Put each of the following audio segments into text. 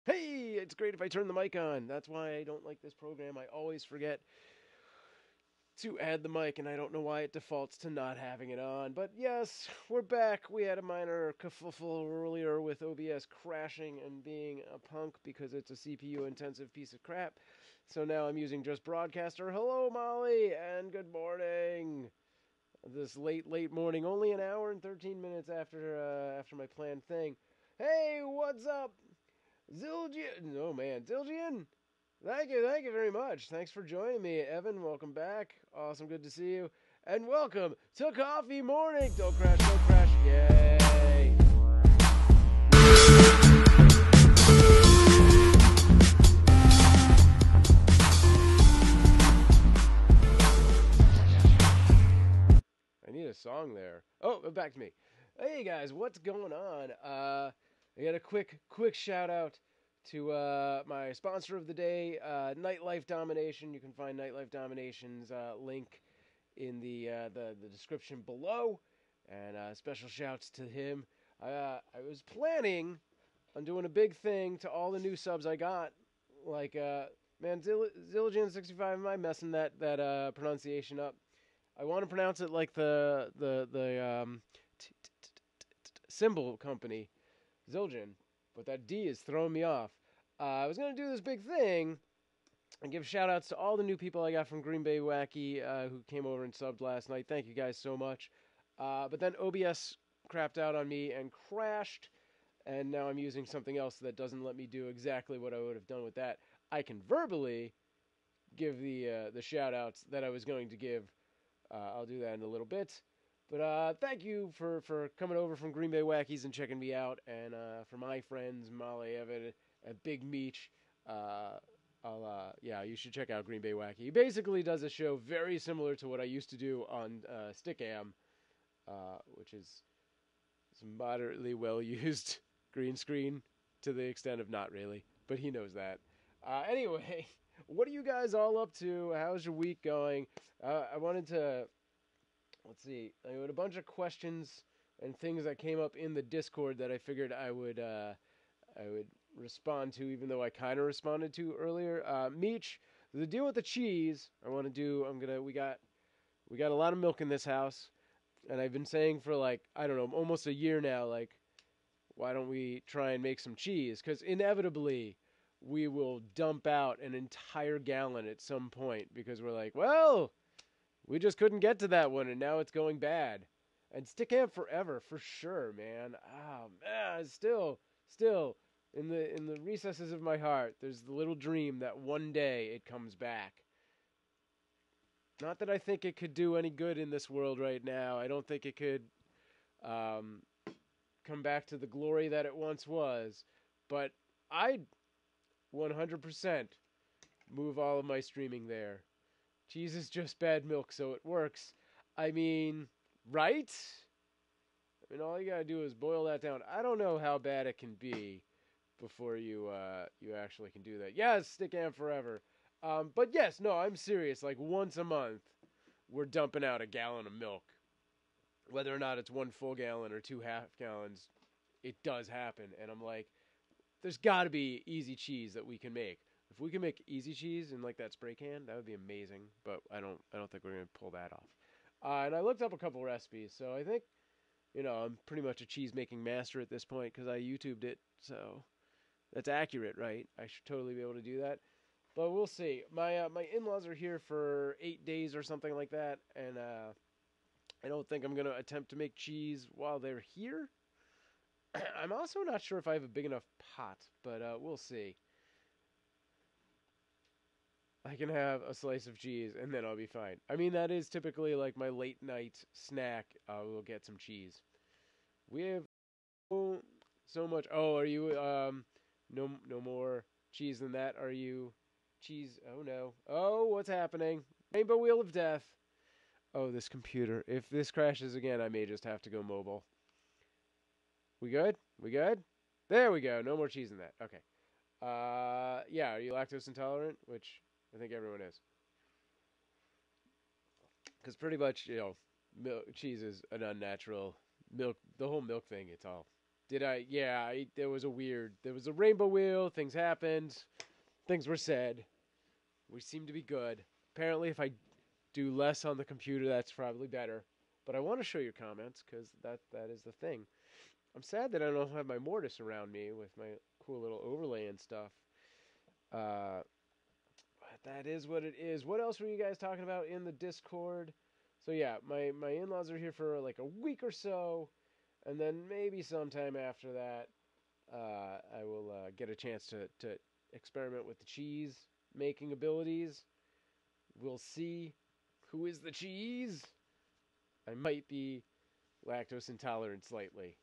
Hey, it's great if I turn the mic on. That's why I don't like this program. I always forget to add the mic, and I don't know why it defaults to not having it on. But yes, we're back. We had a minor kerfuffle earlier with OBS crashing and being a punk because it's a CPU intensive piece of crap. So now I'm using just Broadcaster. Hello, Molly, and good morning. This late morning, only an hour and 13 minutes after my planned thing. Hey, what's up? Zildjian. Oh man, Zildjian. Thank you very much. Thanks for joining me, Evan. Welcome back. Awesome, good to see you. And welcome to Coffee Morning. Don't crash, don't crash. Yay. I need a song there. Oh, back to me. Hey guys, what's going on? I got a quick shout out to my sponsor of the day, Nightlife Domination. You can find Nightlife Domination's link in the description below, and special shouts to him. I was planning on doing a big thing to all the new subs I got, like man, Zilligan65. Am I messing that pronunciation up? I want to pronounce it like the symbol company, Zildjian, but that D is throwing me off. I was going to do this big thing and give shout-outs to all the new people I got from Green Bay Wacky who came over and subbed last night. Thank you guys so much. But then OBS crapped out on me and crashed, and now I'm using something else that doesn't let me do exactly what I would have done with that. I can verbally give the shout-outs that I was going to give. I'll do that in a little bit. But thank you for coming over from Green Bay Wackies and checking me out. And for my friends, Molly, Evan, and Big Meech, you should check out Green Bay Wacky. He basically does a show very similar to what I used to do on Stickam, which is some moderately well-used green screen to the extent of not really, but he knows that. Anyway, what are you guys all up to? How's your week going? I wanted to, let's see, I had a bunch of questions and things that came up in the Discord that I figured I would respond to, even though I kind of responded to earlier. Meech, the deal with the cheese, we got a lot of milk in this house, and I've been saying for almost a year now, why don't we try and make some cheese? Because inevitably, we will dump out an entire gallon at some point because we're like, well, we just couldn't get to that one, and now it's going bad. And Stickam forever, for sure, man. Ah, man, still, in the recesses of my heart, there's the little dream that one day it comes back. Not that I think it could do any good in this world right now. I don't think it could come back to the glory that it once was. But I'd 100% move all of my streaming there. Cheese is just bad milk, so it works. I mean, right? I mean, all you gotta do is boil that down. I don't know how bad it can be before you actually can do that. Yes, Stickam forever. But yes, no, I'm serious. Like once a month, we're dumping out a gallon of milk. Whether or not it's one full gallon or 2 half gallons, it does happen. And I'm like, there's got to be easy cheese that we can make. If we can make easy cheese in like that spray can, that would be amazing. But I don't think we're gonna pull that off. And I looked up a couple recipes, so I think, I'm pretty much a cheese making master at this point because I YouTubed it. So that's accurate, right? I should totally be able to do that. But we'll see. My in-laws are here for 8 days or something like that, and I don't think I'm gonna attempt to make cheese while they're here. I'm also not sure if I have a big enough pot, but we'll see. I can have a slice of cheese, and then I'll be fine. I mean, that is typically like my late night snack. We'll get some cheese. We have so much. Oh, are you no more cheese than that? Are you cheese? Oh no. Oh, what's happening? Rainbow Wheel of Death. Oh, this computer. If this crashes again, I may just have to go mobile. We good? We good? There we go. No more cheese in that. Okay. Yeah, are you lactose intolerant? Which I think everyone is. Because pretty much, cheese is an unnatural milk. The whole milk thing, it's all Did I? Yeah, there was a rainbow wheel. Things happened. Things were said. We seem to be good. Apparently, if I do less on the computer, that's probably better. But I want to show your comments because that is the thing. I'm sad that I don't have my Mortis around me with my cool little overlay and stuff. But that is what it is. What else were you guys talking about in the Discord? So yeah, my in-laws are here for like a week or so, and then maybe sometime after that, I will get a chance to experiment with the cheese making abilities. We'll see who is the cheese. I might be lactose intolerant slightly.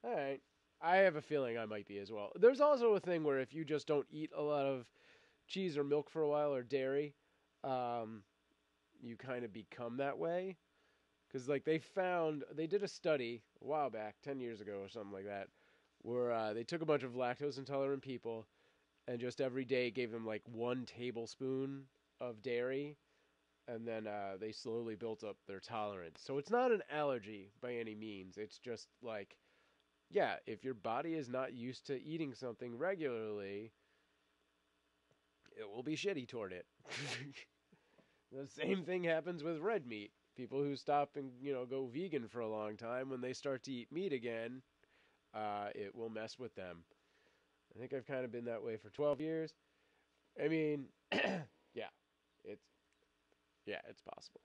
All right. I have a feeling I might be as well. There's also a thing where if you just don't eat a lot of cheese or milk for a while or dairy, you kind of become that way. Because like they did a study a while back, 10 years ago or something like that, where they took a bunch of lactose intolerant people and just every day gave them like 1 tablespoon of dairy, and then they slowly built up their tolerance. So it's not an allergy by any means. It's just like, yeah, if your body is not used to eating something regularly, it will be shitty toward it. The same thing happens with red meat. People who stop and go vegan for a long time, when they start to eat meat again, it will mess with them. I think I've kind of been that way for 12 years. I mean, yeah, it's possible.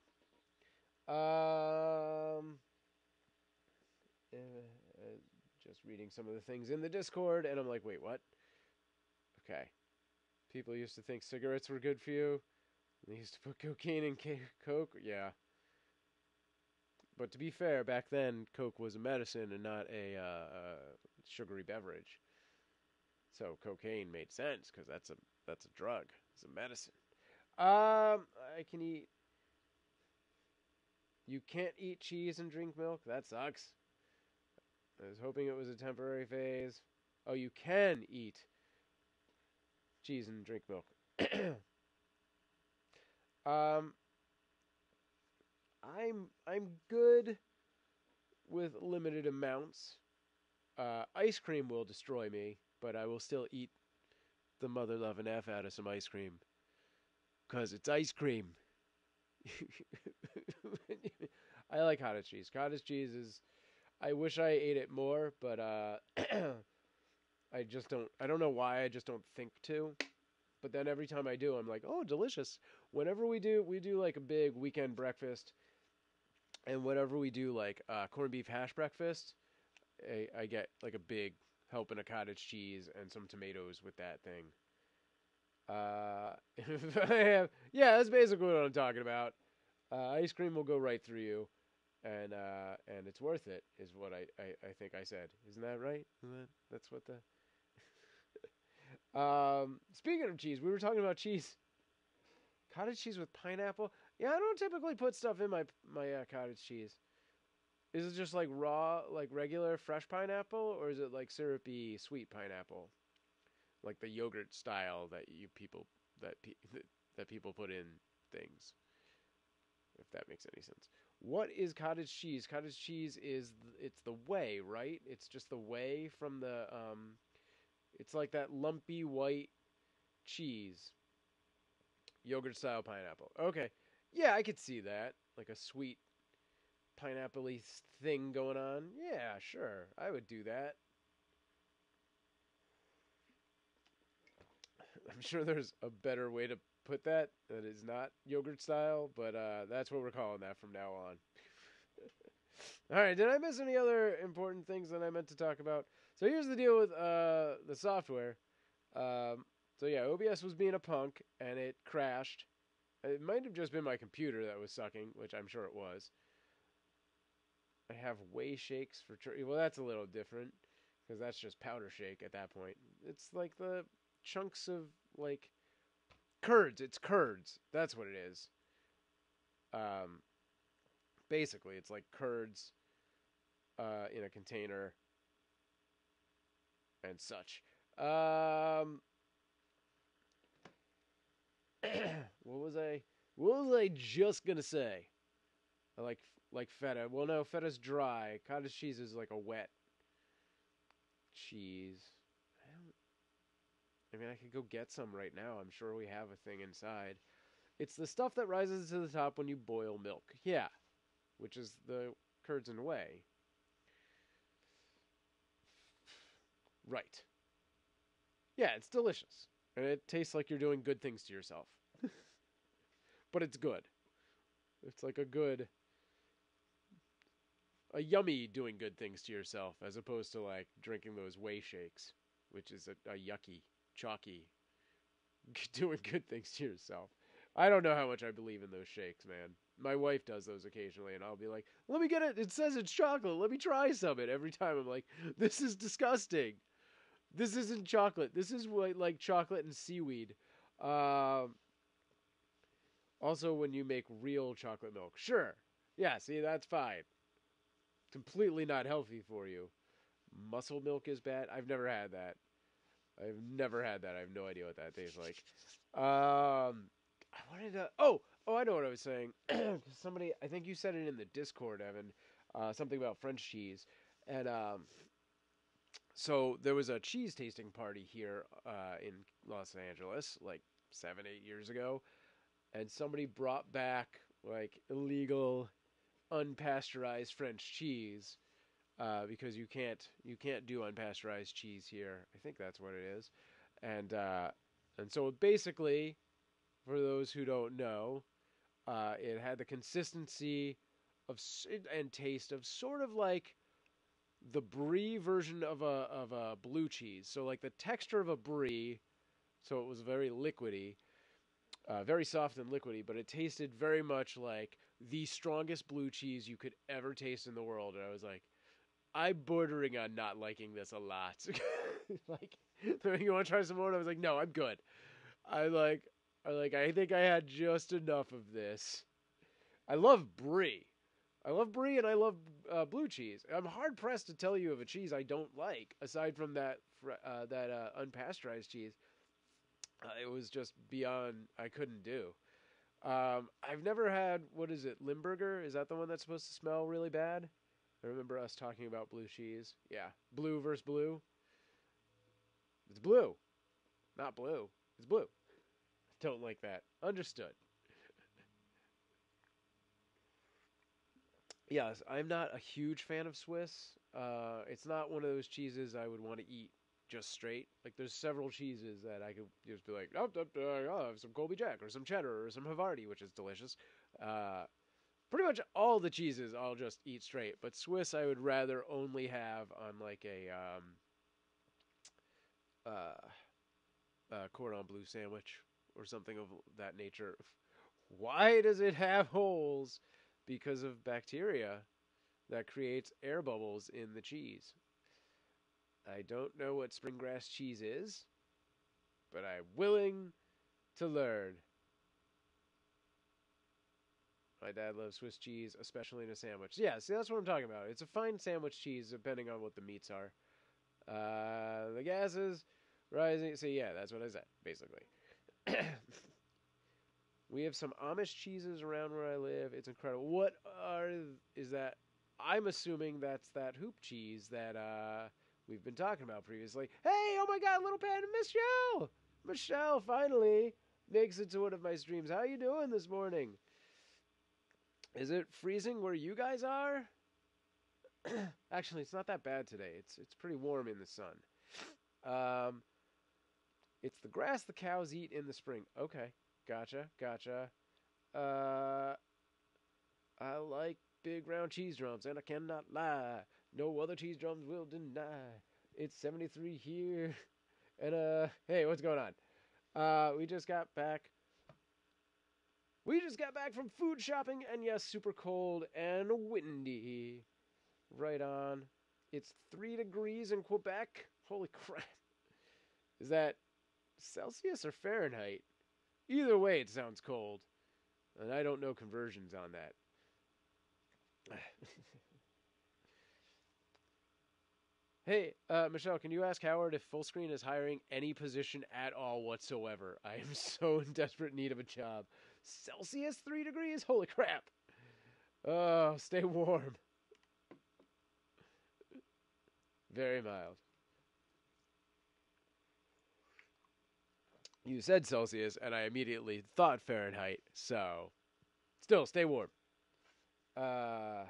Just reading some of the things in the Discord, and I'm like, wait, what? Okay. People used to think cigarettes were good for you. They used to put cocaine in Coke. Yeah. But to be fair, back then, Coke was a medicine and not a sugary beverage. So cocaine made sense because that's a drug. It's a medicine. I can eat. You can't eat cheese and drink milk? That sucks. I was hoping it was a temporary phase. Oh, you can eat cheese and drink milk. I'm good with limited amounts. Ice cream will destroy me, but I will still eat the mother loving F out of some ice cream. 'Cause it's ice cream. I like cottage cheese. Cottage cheese is... I wish I ate it more, but I just don't... I don't know why, I just don't think to. But then every time I do, I'm like, oh, delicious. Whenever we do like a big weekend breakfast, and whenever we do like corned beef hash breakfast, I get like a big helping of cottage cheese and some tomatoes with that thing. Yeah, that's basically what I'm talking about. Ice cream will go right through you, and it's worth it, is what I think I said. Isn't that right? That's what the... Speaking of cheese, we were talking about cheese. Cottage cheese with pineapple? Yeah, I don't typically put stuff in my cottage cheese. Is it just like raw, like regular fresh pineapple, or is it like syrupy sweet pineapple, like the yogurt style that people put in things? If that makes any sense. What is cottage cheese? Cottage cheese it's the whey, right? It's just the whey from the it's like that lumpy white cheese. Yogurt style pineapple. Okay. Yeah, I could see that. Like a sweet pineapple-y thing going on. Yeah, sure. I would do that. I'm sure there's a better way to put that is not yogurt style, but that's what we're calling that from now on. All right, did I miss any other important things that I meant to talk about? So here's the deal with the software. So yeah, OBS was being a punk, and it crashed. It might have just been my computer that was sucking, which I'm sure it was. I have whey shakes for... Well, that's a little different, because that's just powder shake at that point. It's like the chunks of, like... curds. It's curds. That's what it is. Basically, it's like curds in a container and such. What was I just gonna say? I like feta. Well, no, feta's dry. Cottage cheese is like a wet cheese. I mean, I could go get some right now. I'm sure we have a thing inside. It's the stuff that rises to the top when you boil milk. Yeah, which is the curds and whey. Right. Yeah, it's delicious. And it tastes like you're doing good things to yourself. But it's good. It's like a yummy doing good things to yourself as opposed to like drinking those whey shakes, which is a yucky, chalky, doing good things to yourself. I don't know how much I believe in those shakes, man. My wife does those occasionally, and I'll be like, let me get it. It says it's chocolate. Let me try some of it. Every time I'm like, this is disgusting. This isn't chocolate. This is like chocolate and seaweed. Also, when you make real chocolate milk. Sure. Yeah, see, that's fine. Completely not healthy for you. Muscle milk is bad. I've never had that. I have no idea what that tastes like. I wanted to. I know what I was saying. Somebody, I think you said it in the Discord, Evan. Something about French cheese, and so there was a cheese tasting party here in Los Angeles, like 7-8 years ago, and somebody brought back like illegal, unpasteurized French cheese. Because you can't do unpasteurized cheese here. I think that's what it is, and so basically, for those who don't know, it had the consistency of and taste of sort of like the brie version of a blue cheese. So like the texture of a brie, so it was very liquidy, very soft and liquidy, but it tasted very much like the strongest blue cheese you could ever taste in the world. And I was like, I'm bordering on not liking this a lot. Like, you want to try some more? And I was like, no, I'm good. I think I had just enough of this. I love brie. And I love blue cheese. I'm hard pressed to tell you of a cheese I don't like, aside from that unpasteurized cheese. It was just beyond. I couldn't do. I've never had, what is it, Limburger? Is that the one that's supposed to smell really bad? I remember us talking about blue cheese. Yeah, blue versus blue. It's blue, not blue. It's blue. Don't like that. Understood. Yes, I'm not a huge fan of Swiss. It's not one of those cheeses I would want to eat just straight. Like, there's several cheeses that I could just be like, I'll have some Colby Jack or some cheddar or some Havarti, which is delicious. Pretty much all the cheeses I'll just eat straight, but Swiss I would rather only have on like a cordon bleu sandwich or something of that nature. Why does it have holes? Because of bacteria that creates air bubbles in the cheese. I don't know what spring grass cheese is, but I'm willing to learn. My dad loves Swiss cheese, especially in a sandwich. Yeah, see, that's what I'm talking about. It's a fine sandwich cheese, depending on what the meats are. The gas is rising. So, yeah, that's what I said, basically. We have some Amish cheeses around where I live. It's incredible. Is that? I'm assuming that's that hoop cheese that we've been talking about previously. Hey, oh my God, little panda Michelle! Michelle finally makes it to one of my streams. How you doing this morning? Is it freezing where you guys are? Actually, it's not that bad today. It's pretty warm in the sun. It's the grass the cows eat in the spring. Okay, gotcha. I like big round cheese drums, and I cannot lie. No other cheese drums will deny. It's 73 here, and hey, what's going on? We just got back from food shopping, and yes, super cold and windy. Right on. It's 3 degrees in Quebec. Holy crap. Is that Celsius or Fahrenheit? Either way, it sounds cold. And I don't know conversions on that. Hey, Michelle, can you ask Howard if Fullscreen is hiring any position at all whatsoever? I am so in desperate need of a job. Celsius 3 degrees? Holy crap. Oh, stay warm. Very mild. You said Celsius, and I immediately thought Fahrenheit. So, still, stay warm. Uh,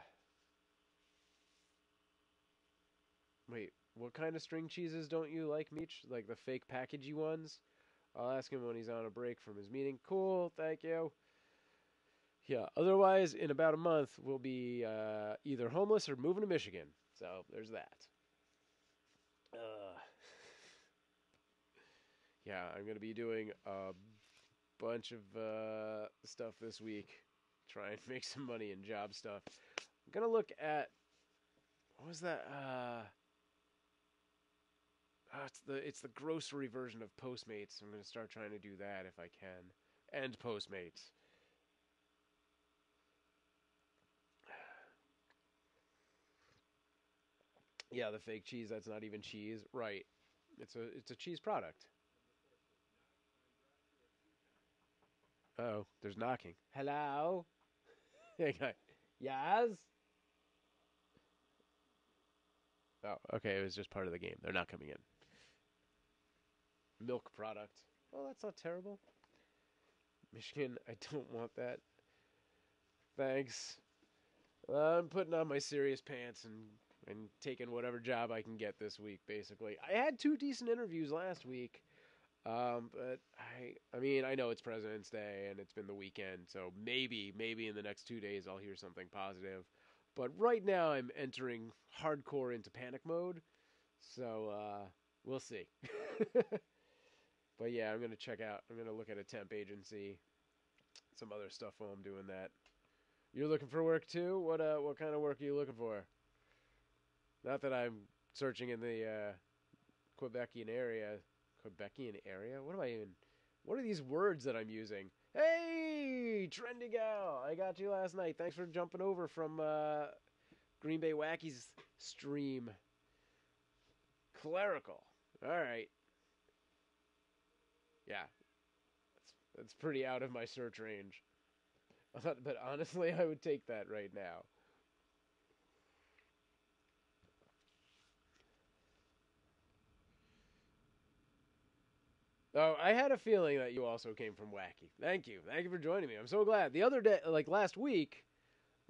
Wait, what kind of string cheeses don't you like, Meech? Like the fake packagey ones? I'll ask him when he's on a break from his meeting. Cool, thank you. Yeah, otherwise, in about a month, we'll be either homeless or moving to Michigan. So, there's that. Uh, yeah, I'm going to be doing a bunch of stuff this week. Try and make some money in job stuff. I'm going to look at. What was that? It's the grocery version of Postmates. I'm going to start trying to do that if I can. And Postmates. Yeah, the fake cheese that's not even cheese. Right. It's a cheese product. Oh, there's knocking. Hello? Yes? Oh, okay, it was just part of the game. They're not coming in. Milk product. Oh, that's not terrible. Michigan, I don't want that. Thanks. I'm putting on my serious pants and taking whatever job I can get this week, basically. I had 2 decent interviews last week. But I mean, I know it's President's Day and it's been the weekend, so maybe in the next 2 days I'll hear something positive. But right now I'm entering hardcore into panic mode, so we'll see. But yeah, I'm gonna check out. I'm gonna look at a temp agency, some other stuff while I'm doing that. You're looking for work too? What kind of work are you looking for? Not that I'm searching in the Quebecian area. Quebecian area? What am I even? What are these words that I'm using? Hey, trendy gal! I got you last night. Thanks for jumping over from Green Bay Wacky's stream. Clerical. All right. Yeah, that's pretty out of my search range. But honestly, I would take that right now. Oh, I had a feeling that you also came from Wacky. Thank you. Thank you for joining me. I'm so glad. The other day, like last week,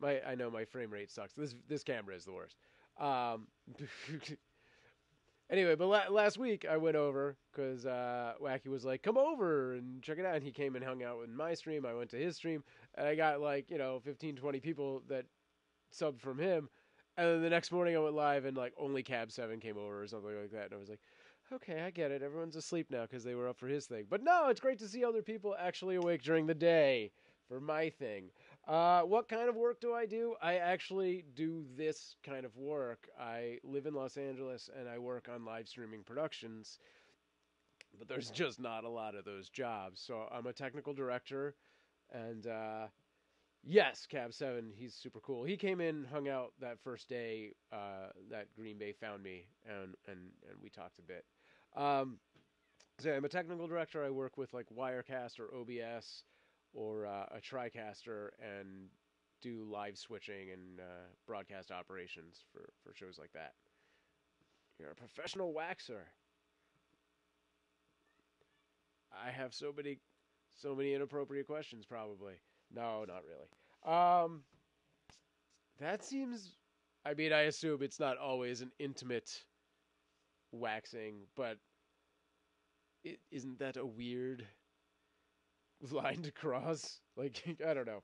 I know my frame rate sucks. This camera is the worst. Um, anyway, but last week I went over because Wacky was like, "Come over and check it out." And he came and hung out in my stream. I went to his stream, and I got like 15, 20 people that subbed from him. And then the next morning I went live, and like only Cab 7 came over or something like that. And I was like, okay, I get it. Everyone's asleep now because they were up for his thing. But no, it's great to see other people actually awake during the day for my thing. What kind of work do I do? I actually do this kind of work. I live in Los Angeles and I work on live streaming productions, but there's just not a lot of those jobs. So I'm a technical director, and yes, Cab 7, he's super cool. He came in, hung out that first day that Green Bay found me, and we talked a bit. Um, so I'm a technical director. I work with like Wirecast or OBS or a TriCaster and do live switching and broadcast operations for shows like that. You're a professional waxer. I have so many inappropriate questions probably. No, not really. Um, that seems. I mean, I assume it's not always an intimate waxing, but isn't that a weird line to cross? Like, I don't know.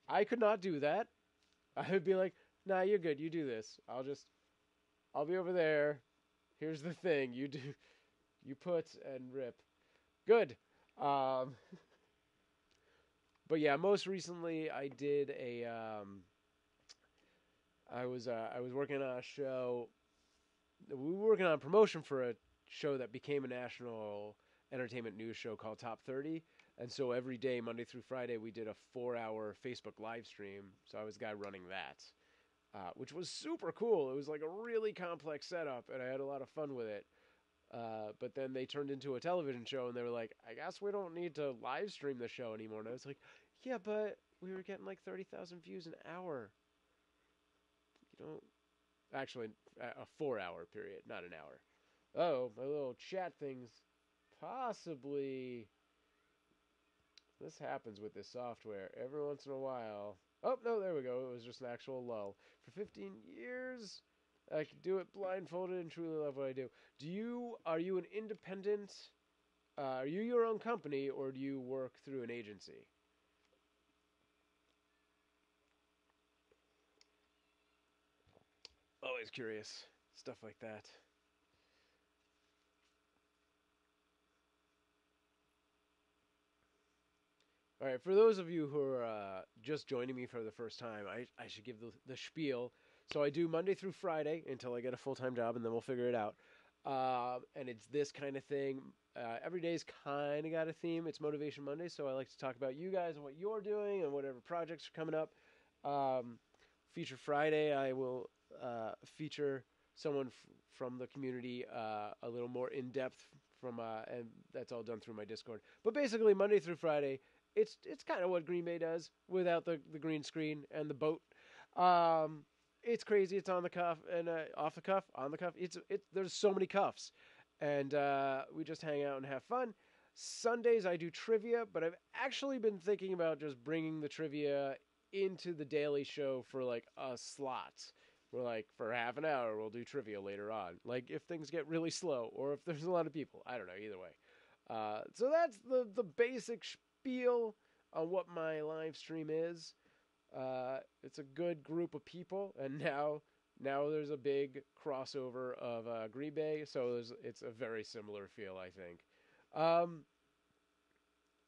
I could not do that. I would be like, nah, you're good. You do this. I'll be over there. Here's the thing. You do, you put and rip. Good. Um, but yeah, most recently I did I was working on a show. We were working on a promotion for a show that became a national entertainment news show called Top 30. And so every day, Monday through Friday, we did a 4-hour Facebook live stream. So I was the guy running that, which was super cool. It was like a really complex setup, and I had a lot of fun with it. But then they turned into a television show, and they were like, I guess we don't need to live stream the show anymore. And I was like, yeah, but we were getting like 30,000 views an hour. You don't. Actually, a 4-hour period, not an hour. Oh, my little chat thing's possibly This happens with this software every once in a while. Oh, no, there we go. It was just an actual lull. For 15 years, I could do it blindfolded and truly love what I do. Are you an independent, are you your own company, or do you work through an agency? Always curious. Stuff like that. All right, for those of you who are just joining me for the first time, I should give the spiel. So I do Monday through Friday until I get a full-time job, and then we'll figure it out. And it's this kind of thing. Every day's kind of got a theme. It's Motivation Monday, so I like to talk about you guys and what you're doing and whatever projects are coming up. Feature Friday, I will feature someone from the community a little more in depth and that's all done through my Discord. But basically, Monday through Friday, it's kind of what Green Bay does without the green screen and the boat. It's crazy. It's on the cuff and off the cuff, on the cuff. There's so many cuffs, and we just hang out and have fun. Sundays I do trivia, but I've actually been thinking about just bringing the trivia into the daily show for like a slot. We're like, for half an hour we'll do trivia later on. Like if things get really slow or if there's a lot of people. I don't know, either way. So that's the basic spiel on what my live stream is. It's a good group of people, and now there's a big crossover of Green Bay, so it's a very similar feel, I think.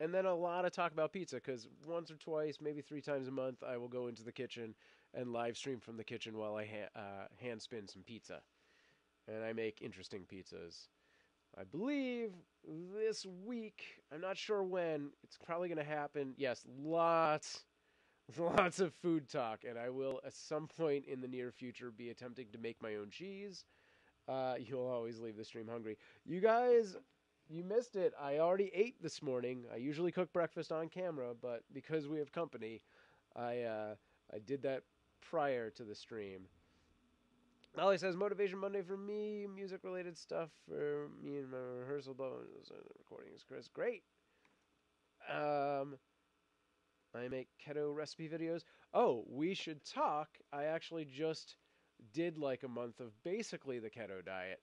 And then a lot of talk about pizza, because once or twice, maybe 3 times a month, I will go into the kitchen and live stream from the kitchen while I hand spin some pizza. And I make interesting pizzas. I believe this week, I'm not sure when, it's probably going to happen. Yes, lots of food talk, and I will at some point in the near future be attempting to make my own cheese. You'll always leave the stream hungry. You guys, you missed it. I already ate this morning. I usually cook breakfast on camera, but because we have company, I did that prior to the stream. Molly says, Motivation Monday for me, music-related stuff for me and my rehearsal, recordings, Chris. Great. I make keto recipe videos. Oh, we should talk. I actually just did like a month of basically the keto diet,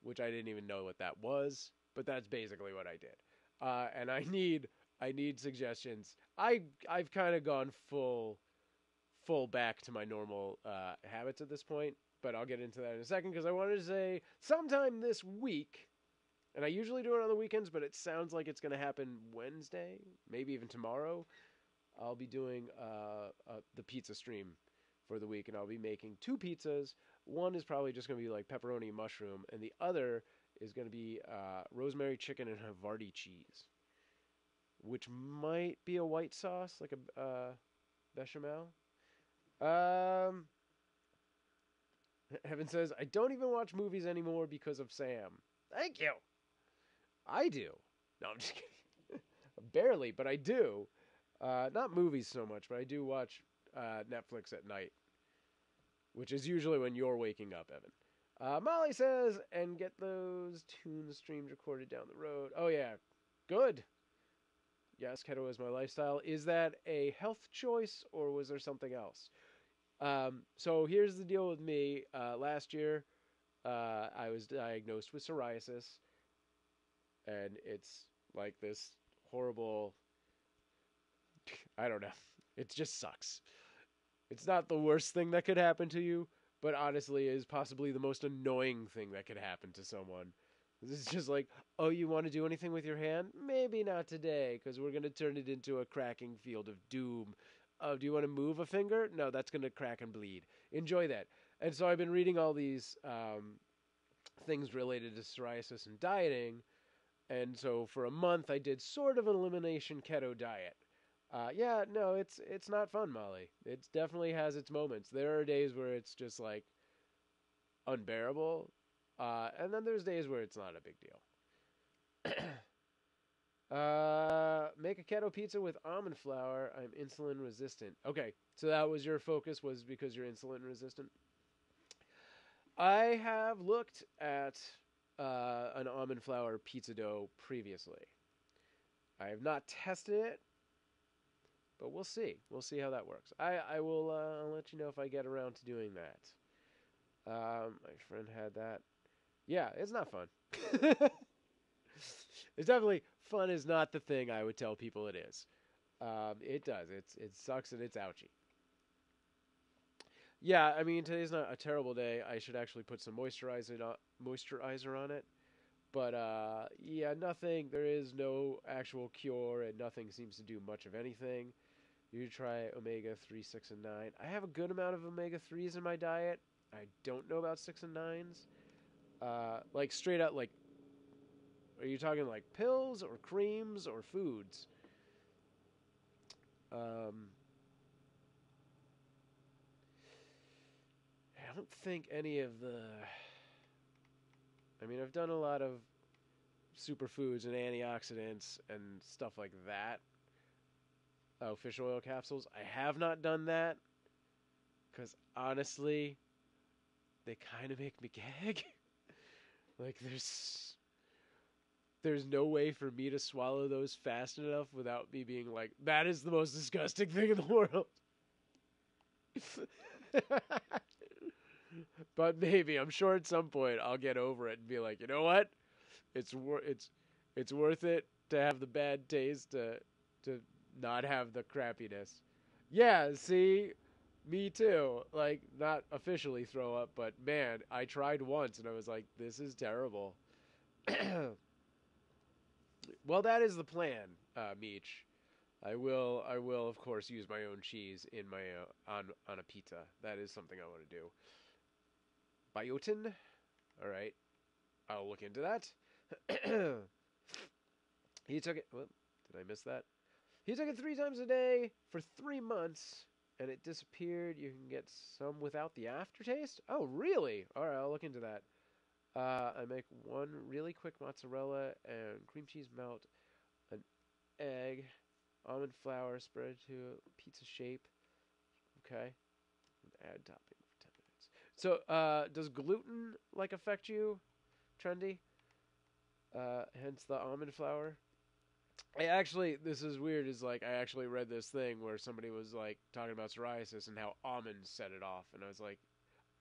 which I didn't even know what that was, but that's basically what I did. And I need suggestions. I've kind of gone full back to my normal habits at this point, but I'll get into that in a second because I wanted to say sometime this week. And I usually do it on the weekends, but it sounds like it's going to happen Wednesday, maybe even tomorrow. I'll be doing the pizza stream for the week, and I'll be making 2 pizzas. One is probably just going to be like pepperoni and mushroom, and the other is going to be rosemary chicken and Havarti cheese, which might be a white sauce, like a bechamel. Heaven says, I don't even watch movies anymore because of Sam. Thank you. I do. No, I'm just kidding. Barely, but I do. Not movies so much, but I do watch Netflix at night, which is usually when you're waking up, Evan. Molly says, and get those tunes streams recorded down the road. Oh, yeah. Good. Yes, keto is my lifestyle. Is that a health choice, or was there something else? So here's the deal with me. Last year, I was diagnosed with psoriasis. And it's like this horrible, I don't know. It just sucks. It's not the worst thing that could happen to you, but honestly is possibly the most annoying thing that could happen to someone. It's just like, oh, you want to do anything with your hand? Maybe not today, because we're going to turn it into a cracking field of doom. Oh, do you want to move a finger? No, that's going to crack and bleed. Enjoy that. And so I've been reading all these things related to psoriasis and dieting. And so for a month, I did sort of an elimination keto diet. It's not fun, Molly. It definitely has its moments. There are days where it's just like unbearable. And then there's days where it's not a big deal. Make a keto pizza with almond flour. I'm insulin resistant. Okay, so that was your focus, was because you're insulin resistant? I have looked at an almond flour pizza dough previously. I have not tested it, but we'll see. We'll see how that works. I will I'll let you know if I get around to doing that. My friend had that. Yeah, it's not fun. It's definitely fun is not the thing I would tell people it is. It does. It sucks and it's ouchy. Yeah, I mean today's not a terrible day. I should actually put some moisturizer on it. But yeah, nothing. There is no actual cure, and nothing seems to do much of anything. You try omega 3, 6, and 9. I have a good amount of omega 3s in my diet. I don't know about 6 and 9s. Like straight up, like, are you talking like pills or creams or foods? Um, I don't think any of the. I mean, I've done a lot of superfoods and antioxidants and stuff like that. Oh, fish oil capsules. I have not done that because honestly, they kind of make me gag. Like there's no way for me to swallow those fast enough without me being like, that is the most disgusting thing in the world. But maybe I'm sure at some point I'll get over it and be like, you know what? It's worth it to have the bad taste to not have the crappiness. Yeah, see, me too. Like not officially throw up, but man, I tried once and I was like, this is terrible. Well, that is the plan, Meech. I will, of course, use my own cheese in my on a pizza. That is something I want to do. Biotin. All right, I'll look into that. He took it. Well, did I miss that? He took it 3 times a day for 3 months, and it disappeared. You can get some without the aftertaste. Oh, really? All right, I'll look into that. I make one really quick mozzarella and cream cheese melt, an egg, almond flour, spread to pizza shape. Okay, and add topping for 10 minutes. So, does gluten like affect you, Trendy? Hence the almond flour. I actually, this is weird. Is like I actually read this thing where somebody was like talking about psoriasis and how almonds set it off, and I was like,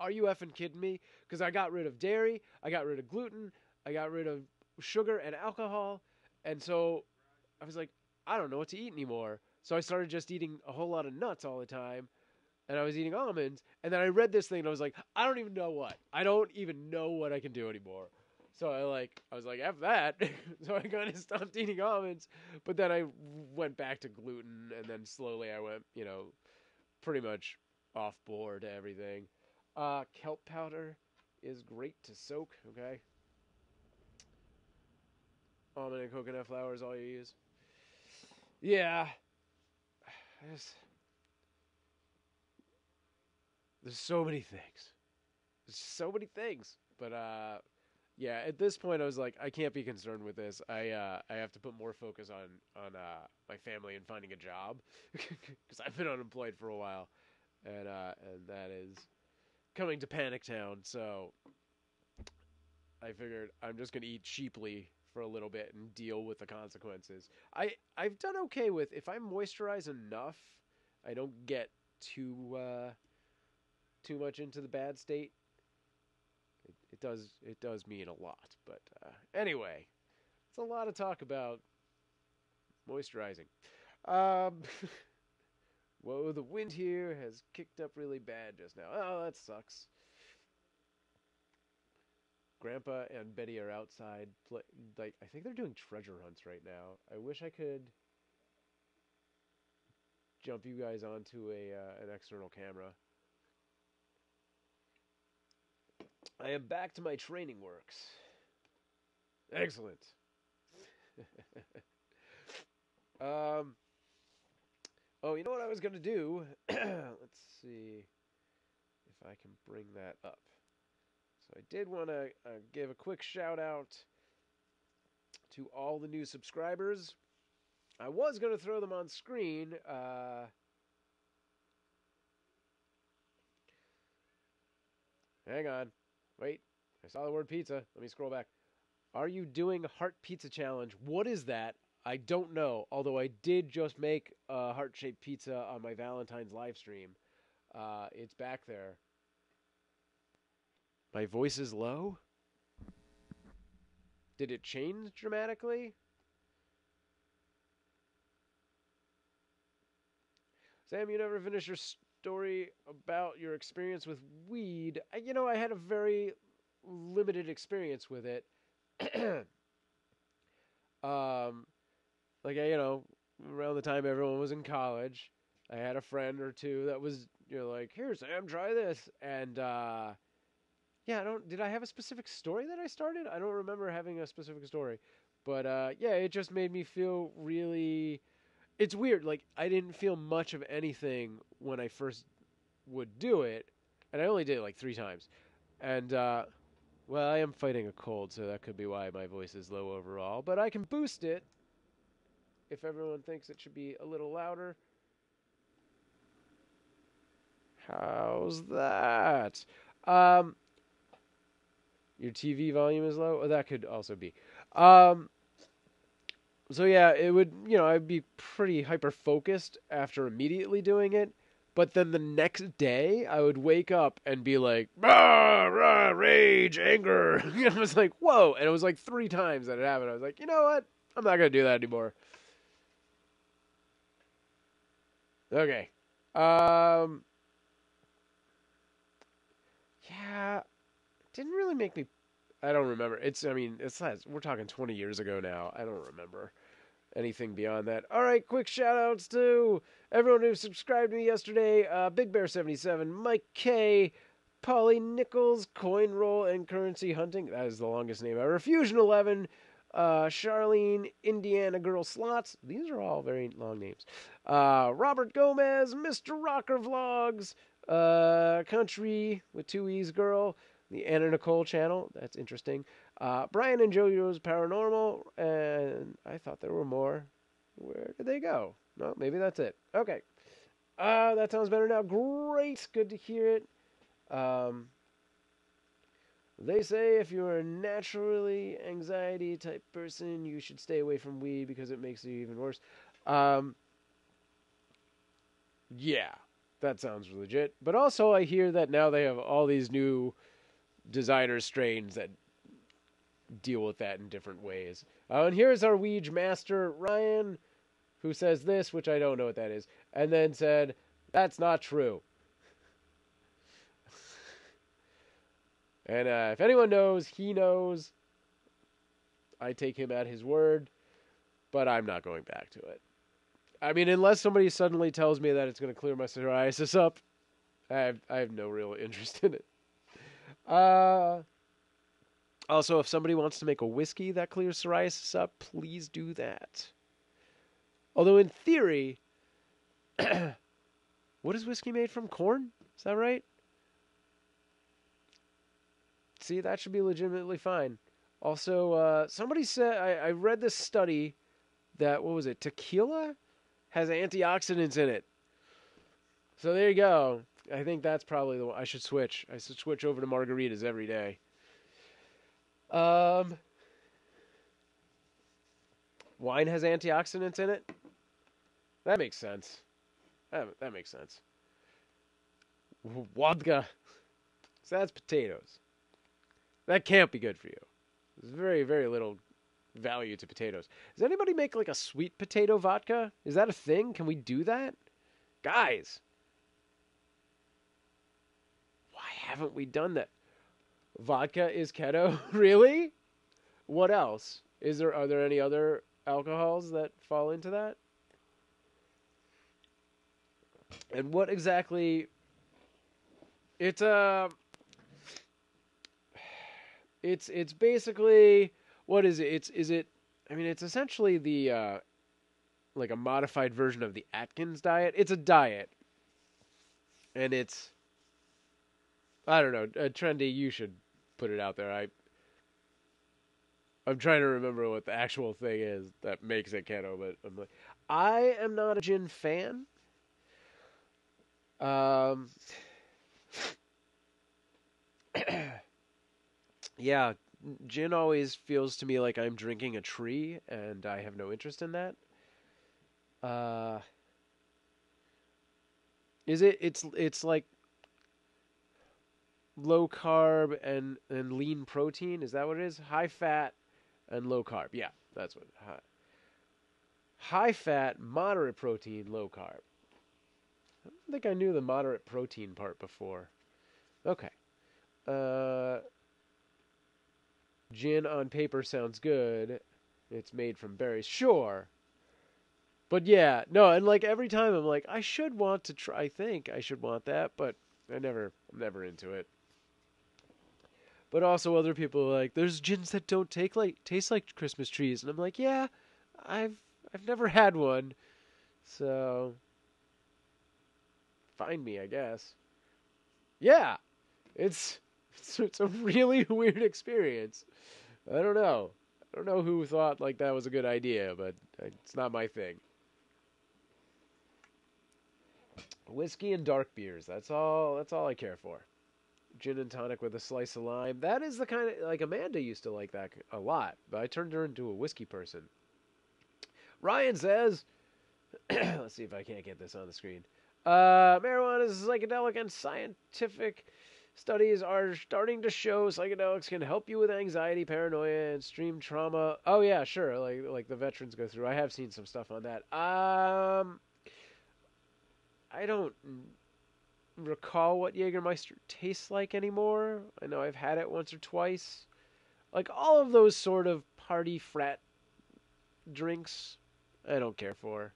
"Are you effing kidding me?" Because I got rid of dairy, I got rid of gluten, I got rid of sugar and alcohol, and so I was like, I don't know what to eat anymore. So I started just eating a whole lot of nuts all the time, and I was eating almonds. And then I read this thing, and I was like, I don't even know what. I don't even know what I can do anymore. So I was like, F that. So I kind of stopped eating almonds, but then I went back to gluten, and then slowly I went, pretty much off board to everything. Kelp powder is great to soak. Okay, almond and coconut flour is all you use. Yeah, there's so many things. There's so many things, but yeah. At this point, I was like, I can't be concerned with this. I have to put more focus on my family and finding a job because I've been unemployed for a while, and that is coming to Panic Town. So I figured I'm just gonna eat cheaply for a little bit and deal with the consequences. I've done okay with if I moisturize enough, I don't get too much into the bad state. It does mean a lot, but anyway, it's a lot of talk about moisturizing. Um, whoa, the wind here has kicked up really bad just now. Oh, that sucks. Grandpa and Betty are outside. Like I think they're doing treasure hunts right now. I wish I could jump you guys onto an external camera. I am back to my training works. Excellent. um. Oh, you know what I was gonna do? Let's see if I can bring that up. So I did want to give a quick shout out to all the new subscribers. I was going to throw them on screen. Hang on. Wait. I saw the word pizza. Let me scroll back. Are you doing Heart Pizza Challenge? What is that? I don't know. Although I did just make a heart-shaped pizza on my Valentine's live stream. It's back there. My voice is low? Did it change dramatically? Sam, you never finished your story about your experience with weed. I had a very limited experience with it. um, around the time everyone was in college, I had a friend or two that was, like, here, Sam, try this. And, yeah, did I have a specific story that I started? I don't remember having a specific story. But, yeah, it just made me feel really. It's weird. Like, I didn't feel much of anything when I first would do it. And I only did it like 3 times. And, well, I am fighting a cold, so that could be why my voice is low overall. But I can boost it if everyone thinks it should be a little louder. How's that? Your TV volume is low? Oh, that could also be. So yeah, it would, I'd be pretty hyper focused after immediately doing it. But then the next day, I would wake up and be like, rah, rah, rage, anger. And I was like, whoa. And it was like 3 times that it happened. I was like, you know what? I'm not going to do that anymore. Okay. Yeah, didn't really make me. I don't remember. We're talking 20 years ago now. I don't remember anything beyond that. All right, quick shout outs to everyone who subscribed to me yesterday. Big Bear 77, Mike K, Polly Nichols, Coin Roll and Currency Hunting. That is the longest name ever. Fusion 11, Charlene, Indiana Girl Slots. These are all very long names. Robert Gomez, Mr. Rocker Vlogs, Country with 2 E's Girl, the Anna Nicole channel. That's interesting. Brian and JoJo's Paranormal, and I thought there were more. Where did they go? No, maybe that's it. Okay. That sounds better now. Great. Good to hear it. They say if you're a naturally anxiety type person, you should stay away from weed because it makes you even worse. Yeah, that sounds legit. But also, I hear that now they have all these new designer strains that deal with that in different ways. And here's our weed master, Ryan, who says this, which I don't know what that is, and then said, that's not true. And if anyone knows, he knows. I take him at his word, but I'm not going back to it. I mean, unless somebody suddenly tells me that it's going to clear my psoriasis up, I have no real interest in it. Also, if somebody wants to make a whiskey that clears psoriasis up, please do that. Although in theory, what is whiskey made from? Corn? Is that right? See, that should be legitimately fine. Also, somebody said, I read this study that, what was it, tequila has antioxidants in it. So there you go. I think that's probably the one. I should switch. I should switch over to margaritas every day. Wine has antioxidants in it? That makes sense. That makes sense. Vodka. So that's potatoes. That can't be good for you. There's very, very little value to potatoes. Does anybody make like a sweet potato vodka? Is that a thing? Can we do that? Guys. Why haven't we done that? Vodka is keto? Really? What else? Are there any other alcohols that fall into that? And what exactly? It's basically, what is it? It's essentially the like a modified version of the Atkins diet. It's a diet. And it's, I don't know, trendy, you should put it out there. I'm trying to remember what the actual thing is that makes it keto, but I am not a gin fan. Yeah, gin always feels to me like I'm drinking a tree, and I have no interest in that. Uh, is it? It's like low carb and lean protein. Is that what it is? High fat and low carb. Yeah, that's what. High fat, moderate protein, low carb. I don't think I knew the moderate protein part before. Okay. Uh, Gin on paper sounds good. It's made from berries. Sure. But yeah, no, and like every time I'm like, I should want to try. I think I should want that, but I'm never into it. But also, other people are like, there's gins that don't taste like Christmas trees, and I'm like, yeah, I've I've never had one, so find me, I guess. Yeah, it's a really weird experience. I don't know. I don't know who thought like that was a good idea, but it's not my thing. Whiskey and dark beers. That's all. That's all I care for. Gin and tonic with a slice of lime. That is the kind of like Amanda used to like that a lot, but I turned her into a whiskey person. Ryan says, let's see if I can't get this on the screen. Marijuana is psychedelic and scientific studies are starting to show psychedelics can help you with anxiety, paranoia, and extreme trauma. Oh yeah, sure. Like the veterans go through. I have seen some stuff on that. I don't recall what Jägermeister tastes like anymore. I know I've had it once or twice. Like all of those sort of party frat drinks, I don't care for.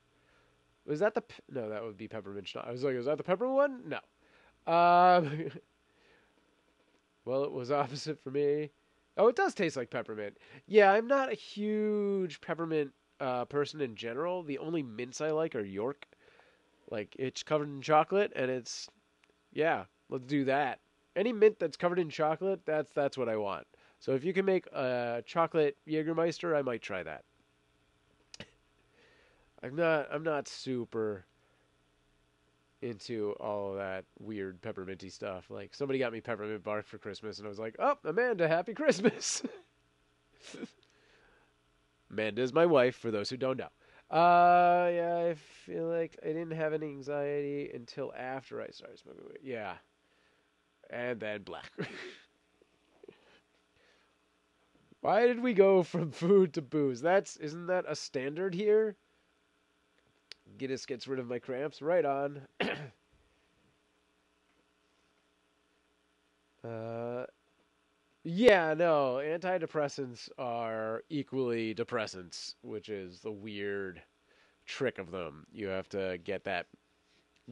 Was that the no? That would be peppermint. I was like, was that the peppermint one? No. Well, it was opposite for me. Oh, it does taste like peppermint. Yeah, I'm not a huge peppermint person in general. The only mints I like are York. Like it's covered in chocolate, and it's yeah. Let's do that. Any mint that's covered in chocolate, that's what I want. So if you can make a chocolate Jägermeister, I might try that. I'm not super into all of that weird pepperminty stuff. Like somebody got me peppermint bark for Christmas, and I was like, "Oh, Amanda, happy Christmas!" Amanda is my wife, for those who don't know. Yeah, I feel like I didn't have any anxiety until after I started smoking weed. Yeah, and then black. Why did we go from food to booze? Isn't that a standard here? Guinness gets rid of my cramps. Right on. uh, yeah, no, antidepressants are equally depressants, which is the weird trick of them. You have to get that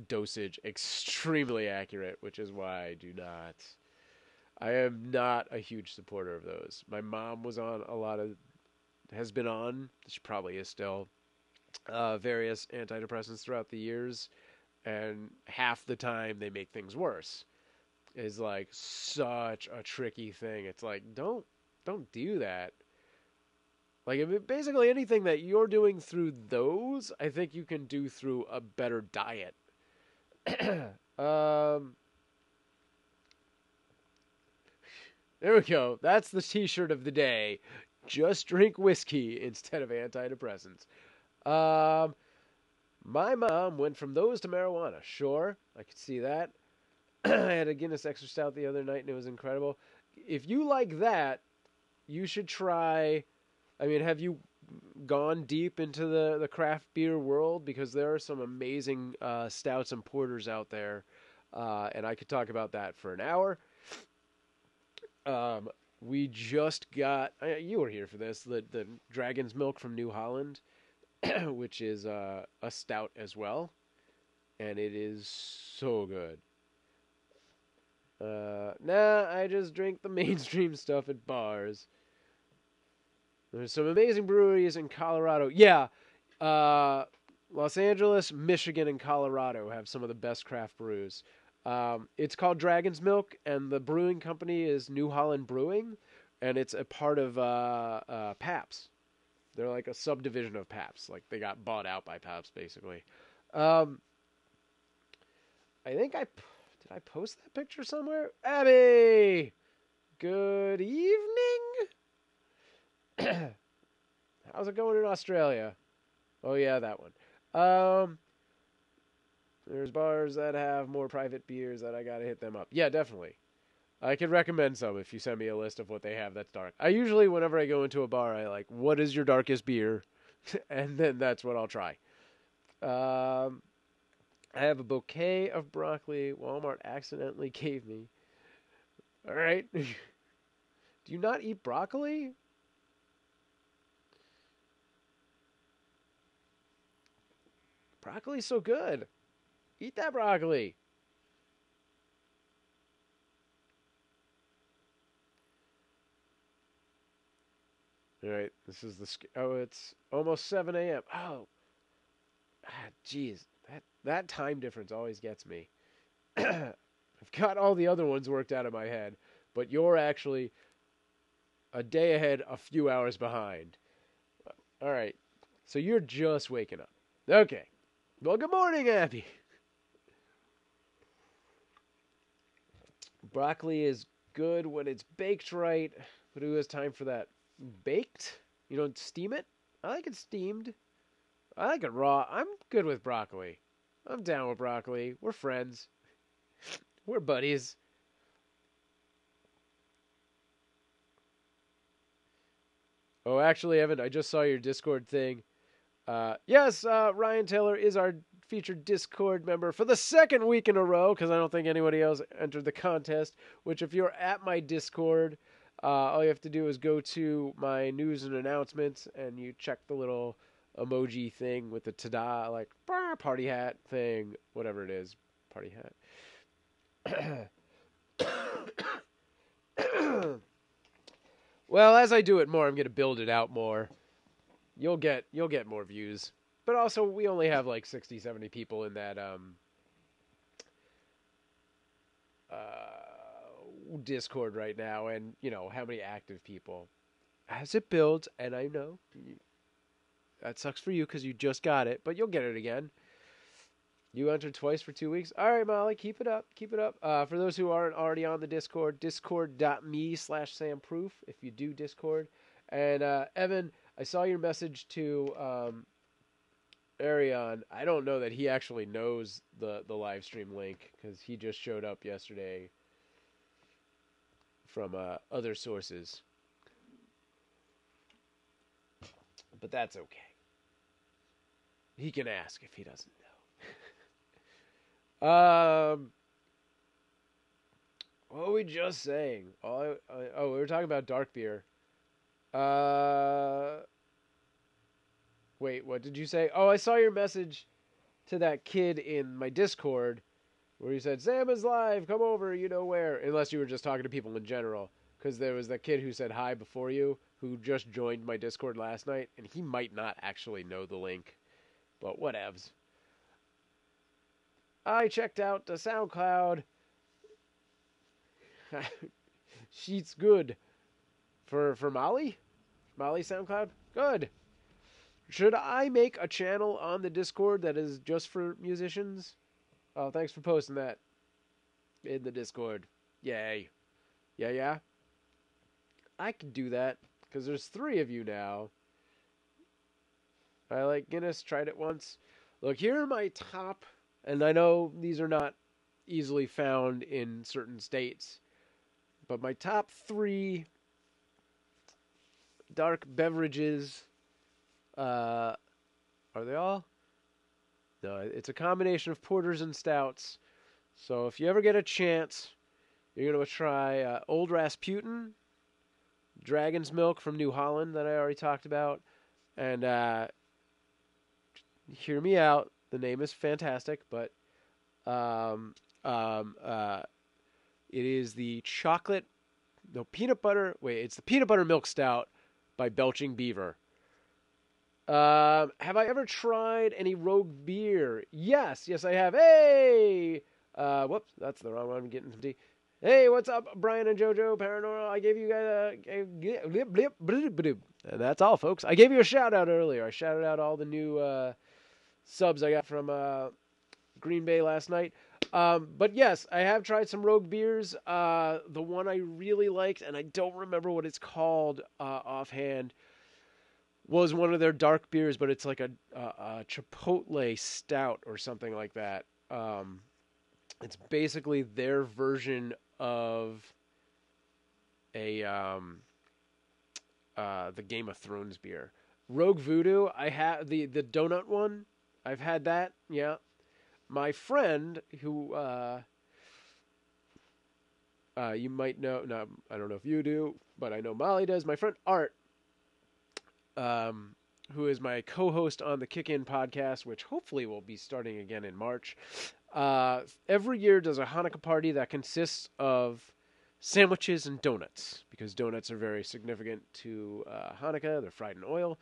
dosage extremely accurate, which is why I do not. I am not a huge supporter of those. My mom was on a lot of, has been on, she probably is still, various antidepressants throughout the years, and half the time they make things worse. Is like such a tricky thing. It's like don't do that. Like basically anything that you're doing through those, I think you can do through a better diet. um, there we go. That's the T-shirt of the day. Just drink whiskey instead of antidepressants. Um, my mom went from those to marijuana. Sure, I could see that. I had a Guinness Extra Stout the other night, and it was incredible. If you like that, you should try. I mean, have you gone deep into the craft beer world? Because there are some amazing stouts and porters out there, and I could talk about that for an hour. We just got. You were here for this. The Dragon's Milk from New Holland, which is a stout as well, and it is so good. Nah, I just drink the mainstream stuff at bars. There's some amazing breweries in Colorado. Yeah, Los Angeles, Michigan, and Colorado have some of the best craft brews. It's called Dragon's Milk, and the brewing company is New Holland Brewing, and it's a part of Pabst. They're like a subdivision of Pabst. Like they got bought out by Pabst, basically. Um, I think did I post that picture somewhere? Abby! Good evening. How's it going in Australia? Oh yeah, that one. There's bars that have more private beers that I gotta hit them up. Yeah, definitely. I could recommend some if you send me a list of what they have that's dark. I usually, whenever I go into a bar, I like, what is your darkest beer? And then that's what I'll try. I have a bouquet of broccoli Walmart accidentally gave me. All right. Do you not eat broccoli? Broccoli's so good. Eat that broccoli. All right. This is the. Oh, it's almost 7 a.m. Oh, jeez. That time difference always gets me. I've got all the other ones worked out in my head, but you're actually a day ahead, a few hours behind. All right. So you're just waking up. Okay. Well, good morning, Abby. Broccoli is good when it's baked right, but who has time for that? Baked? You don't steam it? I like it steamed. I like it raw. I'm good with broccoli. I'm down with broccoli. We're friends. We're buddies. Oh, actually, Evan, I just saw your Discord thing. Yes, Ryan Taylor is our featured Discord member for the second week in a row, because I don't think anybody else entered the contest, which if you're at my Discord, all you have to do is go to my news and announcements, and you check the little emoji thing with the ta-da, like, party hat thing, whatever it is, party hat. Well, as I do it more, I'm going to build it out more. You'll get more views. But also, we only have like 60, 70 people in that Discord right now, and you know how many active people. As it builds, and I know that sucks for you because you just got it, but you'll get it again. You entered twice for 2 weeks. All right, Molly, keep it up. Keep it up. For those who aren't already on the Discord, discord.me/SamProof if you do Discord. And Evan, I saw your message to Arion. I don't know that he actually knows the live stream link because he just showed up yesterday from other sources. But that's okay. He can ask if he doesn't know. What were we just saying? We were talking about dark beer. Wait, what did you say? Oh, I saw your message to that kid in my Discord where you said, Sam is live, come over, you know where. Unless you were just talking to people in general. Because there was that kid who said hi before you who just joined my Discord last night, and he might not actually know the link. But whatevs. I checked out the SoundCloud. She's good. For Molly? Molly SoundCloud? Good. Should I make a channel on the Discord that is just for musicians? Oh, thanks for posting that in the Discord. Yay. Yeah? I can do that, because there's 3 of you now. I like Guinness, tried it once. Look, here are my top... And I know these are not easily found in certain states, but my top 3 dark beverages, are they all? No, it's a combination of porters and stouts. So if you ever get a chance, you're going to try Old Rasputin, Dragon's Milk from New Holland that I already talked about, and hear me out. The name is fantastic, but it is the peanut butter. Wait, it's the peanut butter milk stout by Belching Beaver. Have I ever tried any Rogue beer? Yes, I have. Hey, whoops, that's the wrong one. I'm getting some tea. Hey, what's up, Brian and JoJo Paranormal? I gave you guys and that's all, folks. I gave you a shout out earlier. I shouted out all the new subs I got from Green Bay last night. But yes, I have tried some Rogue beers. The one I really liked, and I don't remember what it's called offhand, was one of their dark beers, but it's like a Chipotle stout or something like that. It's basically their version of a the Game of Thrones beer. Rogue Voodoo, I have the donut one. I've had that. Yeah, my friend who you might know. No, I don't know if you do, but I know Molly does. My friend Art, who is my co-host on the Kick In podcast, which hopefully will be starting again in March. Every year does a Hanukkah party that consists of sandwiches and donuts, because donuts are very significant to Hanukkah. They're fried in oil.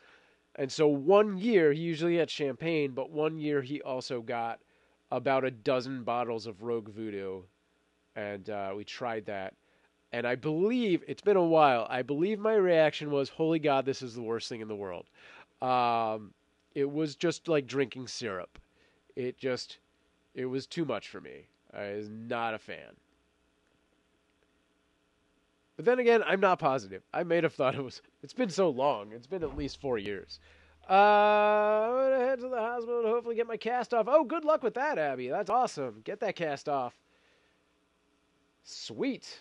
And so one year, he usually had champagne, but one year he also got about a dozen bottles of Rogue Voodoo, and we tried that. And I believe, it's been a while, I believe my reaction was, holy God, this is the worst thing in the world. It was just like drinking syrup. It was too much for me. I was not a fan. But then again, I'm not positive. I may have thought it's been so long. It's been at least 4 years. I'm going to head to the hospital to hopefully get my cast off. Oh, good luck with that, Abby. That's awesome. Get that cast off. Sweet.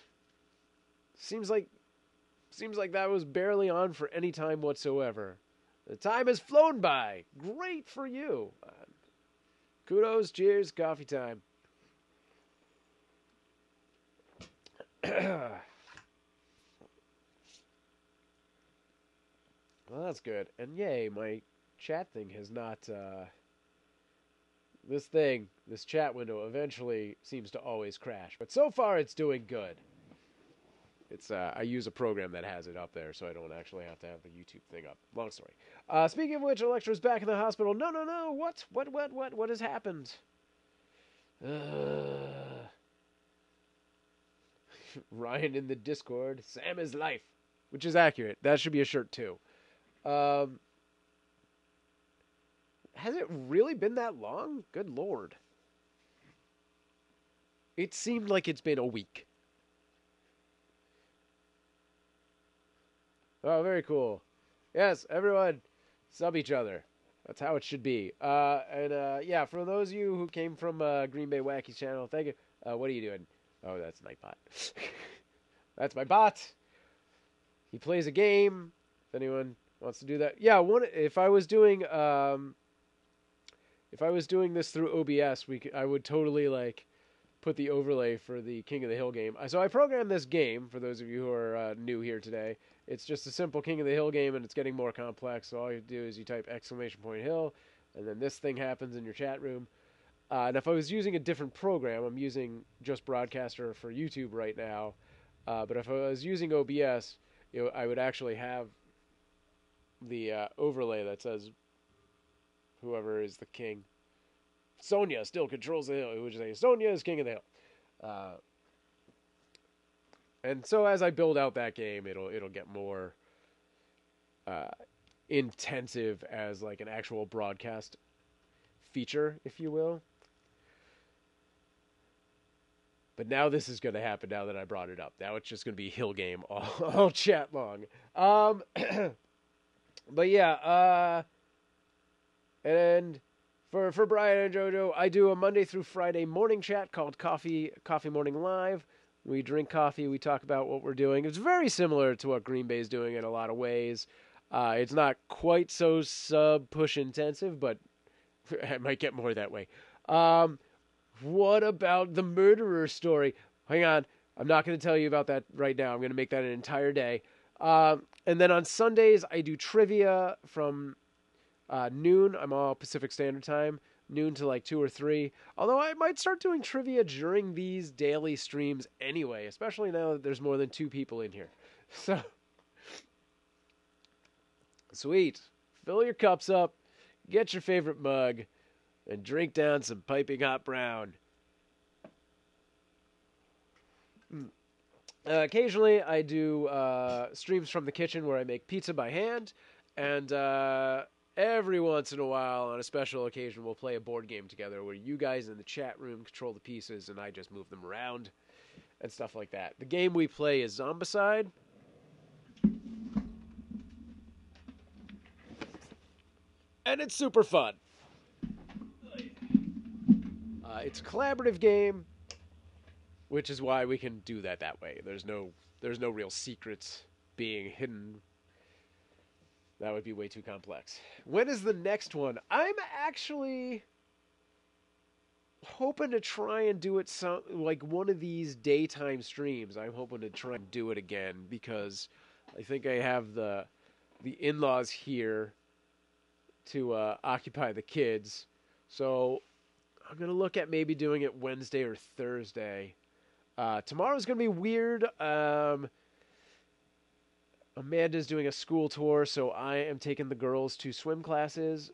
Seems like that was barely on for any time whatsoever. The time has flown by. Great for you. Kudos, cheers, coffee time. Well, that's good. And yay, my chat thing has not... this chat window eventually seems to always crash. But so far, it's doing good. It's I use a program that has it up there, so I don't actually have to have the YouTube thing up. Long story. Speaking of which, Electra's back in the hospital. No. What has happened? Ryan in the Discord. Sam is life. Which is accurate. That should be a shirt, too. Has it really been that long? Good Lord. It seemed like it's been a week. Oh, very cool. Yes, everyone, sub each other. That's how it should be. Yeah, for those of you who came from Green Bay Wacky channel, thank you. What are you doing? Oh, that's Nightbot. That's my bot. He plays a game. If anyone wants to do that, yeah. If I was doing this through OBS, I would totally put the overlay for the King of the Hill game. So I programmed this game for those of you who are new here today. It's just a simple King of the Hill game, and it's getting more complex. So all you do is you type !Hill, and then this thing happens in your chat room. And if I was using a different program, I'm using just Broadcaster for YouTube right now. But if I was using OBS, I would actually have the overlay that says whoever is the king. Sonya still controls the hill. It would say Sonya is king of the hill. And so as I build out that game, it'll get more intensive as an actual broadcast feature, if you will. But now this is going to happen now that I brought it up. Now it's just going to be Hill game all chat long. But yeah, and for Brian and JoJo, I do a Monday through Friday morning chat called Coffee Morning Live. We drink coffee, we talk about what we're doing. It's very similar to what Green Bay is doing in a lot of ways. It's not quite so sub-push intensive, but it might get more that way. What about the murderer story? Hang on, I'm not going to tell you about that right now. I'm going to make that an entire day. And then on Sundays, I do trivia from noon. I'm all Pacific Standard Time. Noon to 2 or 3. Although I might start doing trivia during these daily streams anyway, especially now that there's more than 2 people in here. So, sweet. Fill your cups up, get your favorite mug, and drink down some piping hot brown. Occasionally, I do streams from the kitchen where I make pizza by hand, and every once in a while, on a special occasion, we'll play a board game together where you guys in the chat room control the pieces and I just move them around and stuff like that. The game we play is Zombicide. And it's super fun. It's a collaborative game, which is why we can do that way. There's no real secrets being hidden. That would be way too complex. When is the next one? I'm actually hoping to try and do it like one of these daytime streams. I'm hoping to try and do it again because I think I have the in-laws here to occupy the kids. So I'm going to look at maybe doing it Wednesday or Thursday. Tomorrow's going to be weird. Amanda's doing a school tour, so I am taking the girls to swim classes.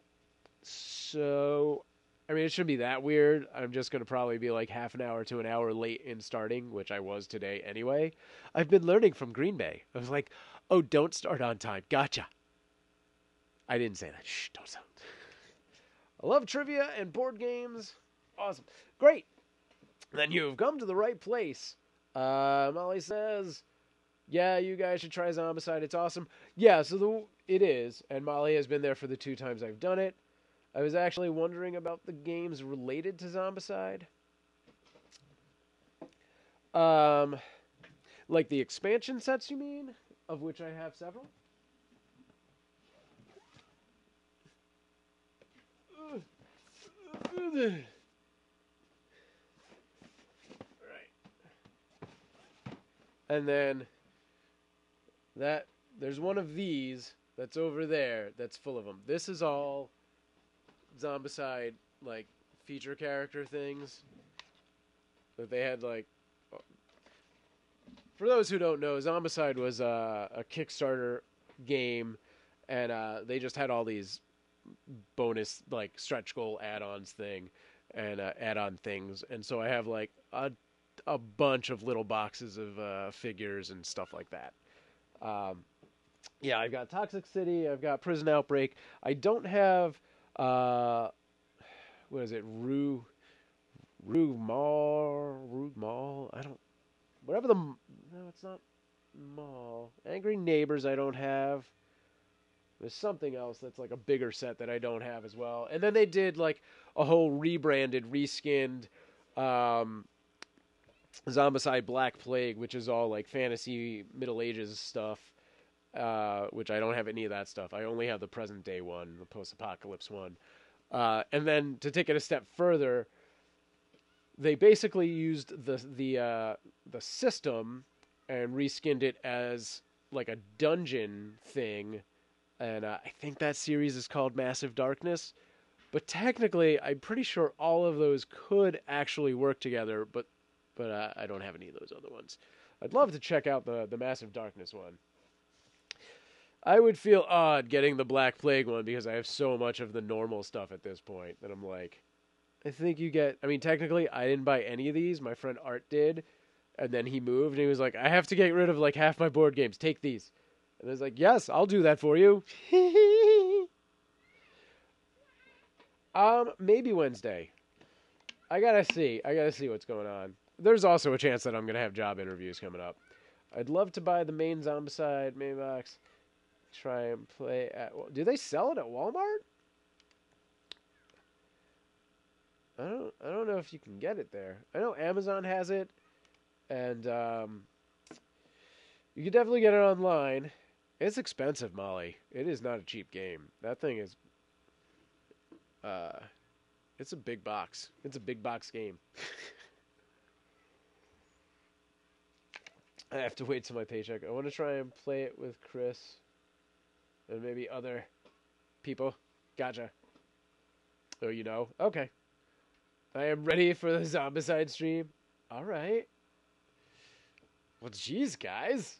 So, I mean, it shouldn't be that weird. I'm just going to probably be like half an hour to an hour late in starting, which I was today anyway. I've been learning from Green Bay. I was like, oh, don't start on time. Gotcha. I didn't say that. Shh, don't sound. I love trivia and board games. Awesome. Great. Then you've come to the right place. Molly says, yeah, you guys should try Zombicide. It's awesome. Yeah, so it is. And Molly has been there for the 2 times I've done it. I was actually wondering about the games related to Zombicide. Like the expansion sets, you mean? Of which I have several? Right. And then there's one of these that's over there that's full of them. This is all Zombicide, like, feature character things that they had, like... For those who don't know, Zombicide was a Kickstarter game, and they just had all these bonus, like, stretch goal add-ons thing, and add-on things. And so I have, like, a bunch of little boxes of figures and stuff like that. Yeah, I've got Toxic City, I've got Prison Outbreak. I don't have, what is it, Rue Mall? I don't, whatever no, it's not Mall. Angry Neighbors I don't have. There's something else that's like a bigger set that I don't have as well. And then they did like a whole rebranded, reskinned, Zombicide Black Plague, which is all like fantasy Middle Ages stuff, which I don't have any of that stuff. I only have the present day one, the post-apocalypse one. And then to take it a step further, they basically used the system and reskinned it as like a dungeon thing. And I think that series is called Massive Darkness. But technically, I'm pretty sure all of those could actually work together, but I don't have any of those other ones. I'd love to check out the Massive Darkness one. I would feel odd getting the Black Plague one because I have so much of the normal stuff at this point that I'm like, I think you get... I mean, technically, I didn't buy any of these. My friend Art did, and then he moved, and he was like, I have to get rid of like half my board games. Take these. And I was like, yes, I'll do that for you. Maybe Wednesday. I gotta see what's going on. There's also a chance that I'm gonna have job interviews coming up. I'd love to buy the main Zombicide main box. Try and play at... Do they sell it at Walmart? I don't know if you can get it there. I know Amazon has it, and you can definitely get it online. It's expensive, Molly. It is not a cheap game. That thing is... it's a big box. It's a big box game. I have to wait till my paycheck. I want to try and play it with Chris and maybe other people. Gotcha. Oh, you know? Okay. I am ready for the Zombicide stream. All right. Well, geez, guys.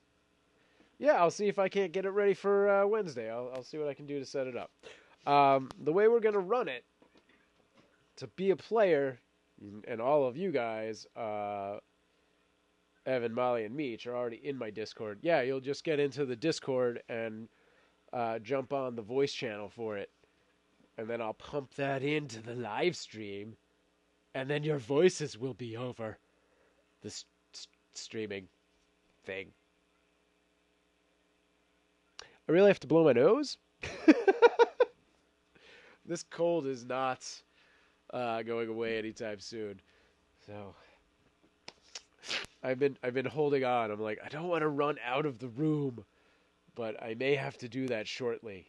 Yeah, I'll see if I can't get it ready for Wednesday. I'll see what I can do to set it up. The way we're going to run it, to be a player, and all of you guys, Evan, Molly, and Meech are already in my Discord. Yeah, you'll just get into the Discord and jump on the voice channel for it. and then I'll pump that into the live stream, and then your voices will be over the streaming thing. I really have to blow my nose? This cold is not going away anytime soon. So I've been holding on. I'm like, I don't want to run out of the room, but I may have to do that shortly.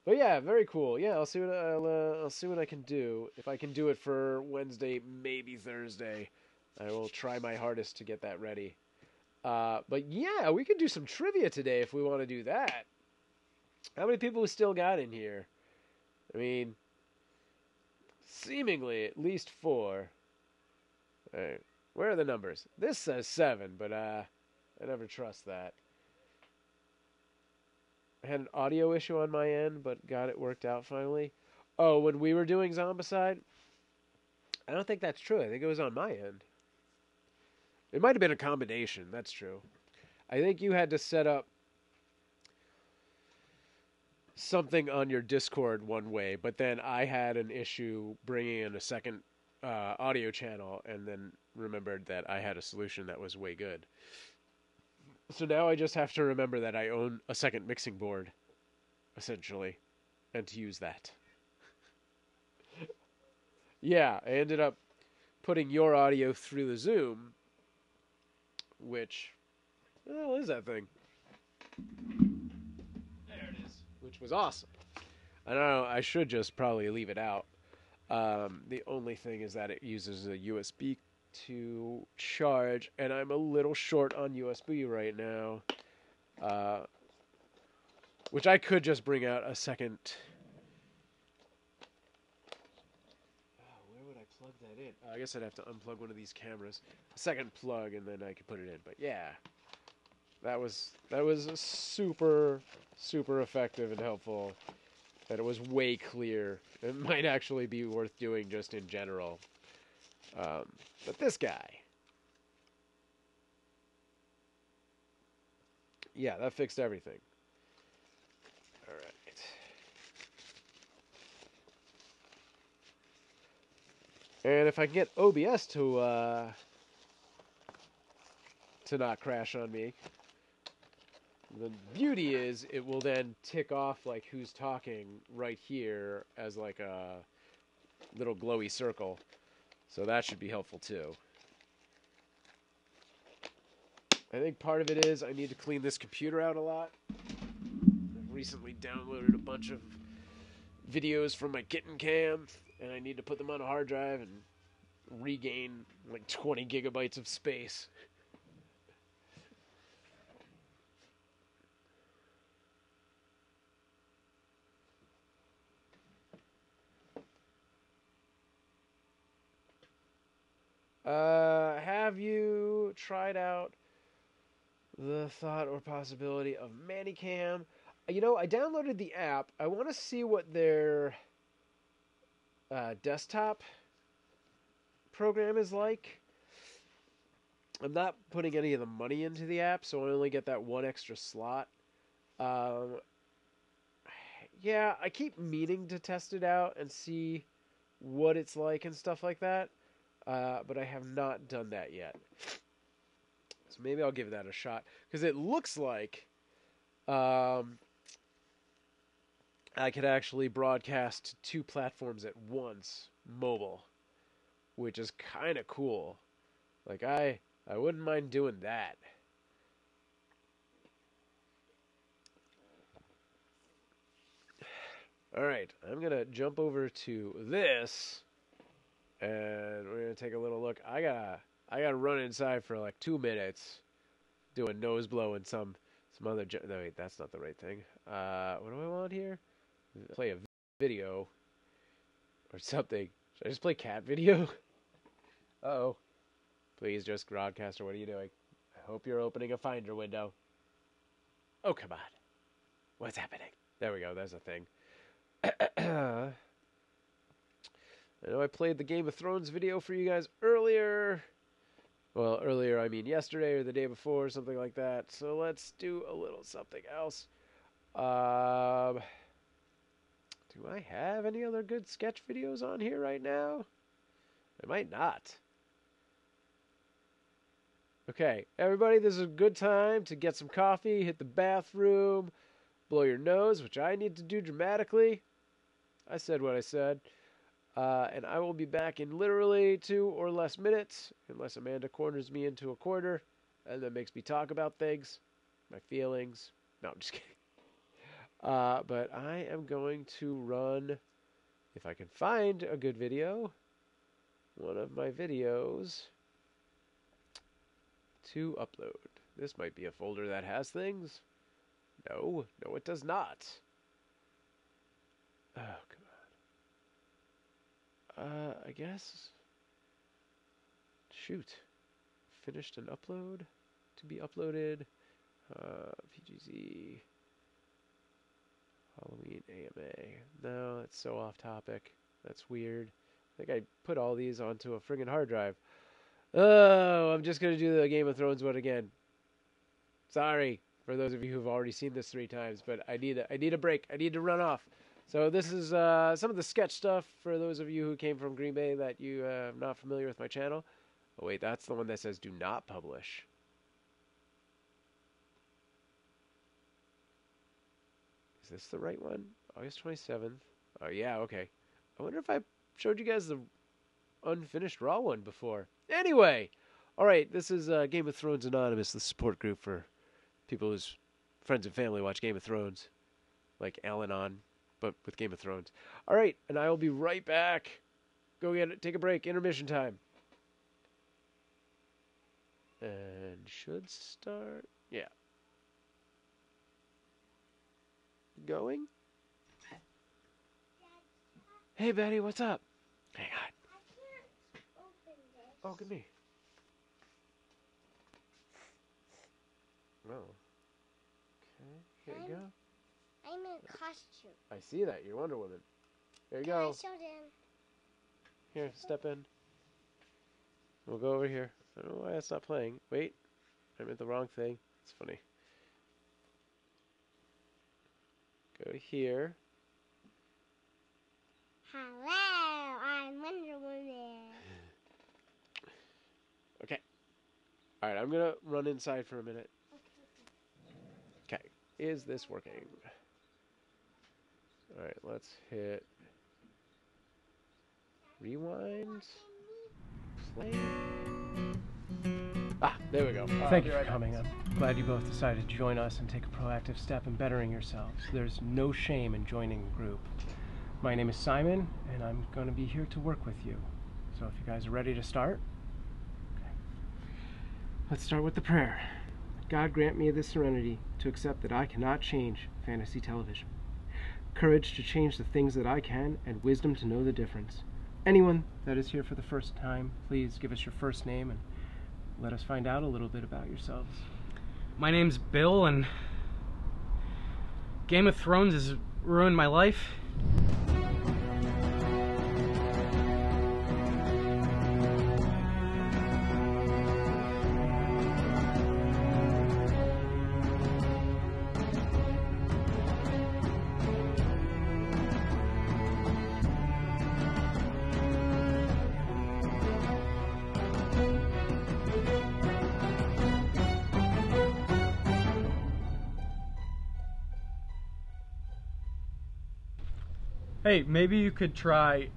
But yeah, very cool. Yeah, I'll see what I can do. If I can do it for Wednesday, maybe Thursday, I will try my hardest to get that ready. But yeah, we could do some trivia today if we want to do that. How many people we still got in here? I mean, seemingly at least 4. All right, where are the numbers? This says 7, but I never trust that. I had an audio issue on my end, but got it worked out finally. Oh, when we were doing Zombicide? I don't think that's true. I think it was on my end. It might have been a combination. That's true. I think you had to set up something on your Discord one way, but then I had an issue bringing in a second audio channel, and then remembered that I had a solution that was way good. So now I just have to remember that I own a second mixing board, essentially, and to use that. Yeah, I ended up putting your audio through the Zoom, which, what the hell is that thing? There it is. Which was awesome. I don't know, I should just probably leave it out. The only thing is that it uses a USB to charge, and I'm a little short on USB right now, which I could just bring out a second. Where would I plug that in? I guess I'd have to unplug one of these cameras, a second plug, and then I could put it in. But yeah, that was super effective and helpful, and it was way clear. It might actually be worth doing just in general. But this guy, yeah, that fixed everything. All right. And if I can get OBS to not crash on me, the beauty is it will then tick off like who's talking right here as like a little glowy circle. So that should be helpful too. I think part of it is I need to clean this computer out a lot. I've recently downloaded a bunch of videos from my kitten cam, and I need to put them on a hard drive and regain like 20 gigabytes of space. Have you tried out the thought or possibility of Manicam? You know, I downloaded the app. I want to see what their desktop program is like. I'm not putting any of the money into the app, so I only get that one extra slot. Yeah, I keep meaning to test it out and see what it's like and stuff like that. But I have not done that yet. So maybe I'll give that a shot. Because it looks like I could actually broadcast to 2 platforms at once, mobile, which is kind of cool. Like, I wouldn't mind doing that. Alright, I'm going to jump over to this. And we're gonna take a little look. I gotta run inside for like 2 minutes, do a nose blow and some other. No, wait, that's not the right thing. What do I want here? Play a video or something. Should I just play cat video? Uh-oh. Please, just broadcaster. What are you doing? I hope you're opening a Finder window. Oh, come on. What's happening? There we go. There's a thing. I know I played the Game of Thrones video for you guys earlier. Well, earlier, I mean yesterday or the day before, something like that. So let's do a little something else. Do I have any other good sketch videos on here right now? I might not. Okay, everybody, this is a good time to get some coffee, hit the bathroom, blow your nose, which I need to do dramatically. I said what I said. And I will be back in literally 2 or less minutes, unless Amanda corners me into a corner, and then makes me talk about things, my feelings. No, I'm just kidding. But I am going to run, if I can find a good video, one of my videos to upload. This might be a folder that has things. No, it does not. Oh, come on. I guess. Shoot. Finished an upload to be uploaded. PGZ. Halloween AMA. No, that's so off topic. That's weird. I think I put all these onto a friggin' hard drive. Oh, I'm just gonna do the Game of Thrones one again. Sorry for those of you who've already seen this 3 times, but I need a break. I need to run off. So this is some of the sketch stuff for those of you who came from Green Bay that you are not familiar with my channel. Oh wait, that's the one that says do not publish. Is this the right one? August 27th. Oh yeah, okay. I wonder if I showed you guys the unfinished Raw one before. Anyway, all right, this is Game of Thrones Anonymous, the support group for people whose friends and family watch Game of Thrones, like Al-Anon, but with Game of Thrones. All right, and I will be right back. Go get it. Take a break. Intermission time. And should start. Yeah. Going? Hey, Betty, what's up? Hang on. Oh, good me. Oh. Okay, here you go. I'm in costume. I see that. You're Wonder Woman. There you go. I showed him. Here, step in. We'll go over here. I don't know why it's not playing. Wait. I meant the wrong thing. It's funny. Go here. Hello, I'm Wonder Woman. Okay. Alright, I'm gonna run inside for a minute. Okay. Is this working? Alright, let's hit rewind. Play. Ah, there we go. Thank you for coming. I'm glad you both decided to join us and take a proactive step in bettering yourselves. There's no shame in joining the group. My name is Simon, and I'm going to be here to work with you. So if you guys are ready to start, okay. Let's start with the prayer. God grant me the serenity to accept that I cannot change fantasy television, courage to change the things that I can, and wisdom to know the difference. Anyone that is here for the first time, please give us your first name and let us find out a little bit about yourselves. My name's Bill, and Game of Thrones has ruined my life. Hey, maybe you could try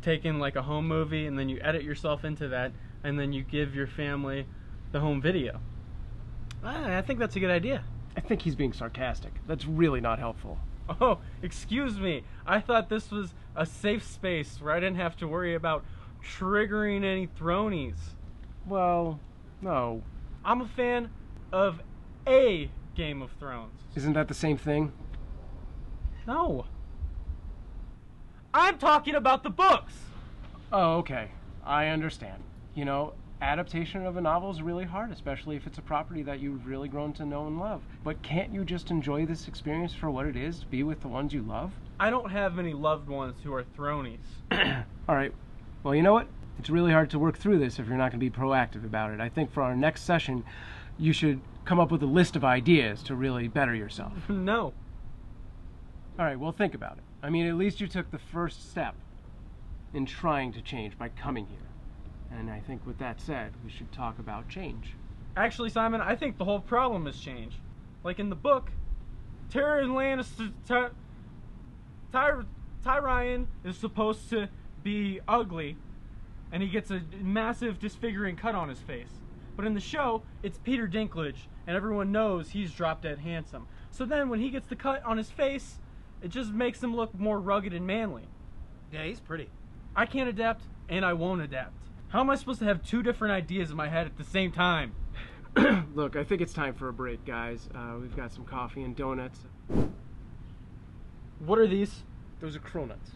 taking like a home movie and then you edit yourself into that and then you give your family the home video. I think that's a good idea. I think he's being sarcastic. That's really not helpful. Oh, excuse me. I thought this was a safe space where I didn't have to worry about triggering any thronies. Well, no. I'm a fan of a Game of Thrones. Isn't that the same thing? No. I'm talking about the books! Oh, okay. I understand. You know, adaptation of a novel is really hard, especially if it's a property that you've really grown to know and love. But can't you just enjoy this experience for what it is, to be with the ones you love? I don't have any loved ones who are thronies. Alright. Well, you know what? It's really hard to work through this if you're not going to be proactive about it. I think for our next session, you should come up with a list of ideas to really better yourself. No. All right, well, think about it. I mean, at least you took the first step in trying to change by coming here. And I think with that said, we should talk about change. Actually, Simon, I think the whole problem is change. Like in the book, Tyrion Lannister, Tyrion is supposed to be ugly, and he gets a massive disfiguring cut on his face. But in the show, it's Peter Dinklage, and everyone knows he's drop dead handsome. So then when he gets the cut on his face, it just makes him look more rugged and manly. Yeah, he's pretty. I can't adapt, and I won't adapt. How am I supposed to have two different ideas in my head at the same time? Look, I think it's time for a break, guys. We've got some coffee and donuts. What are these? Those are cronuts.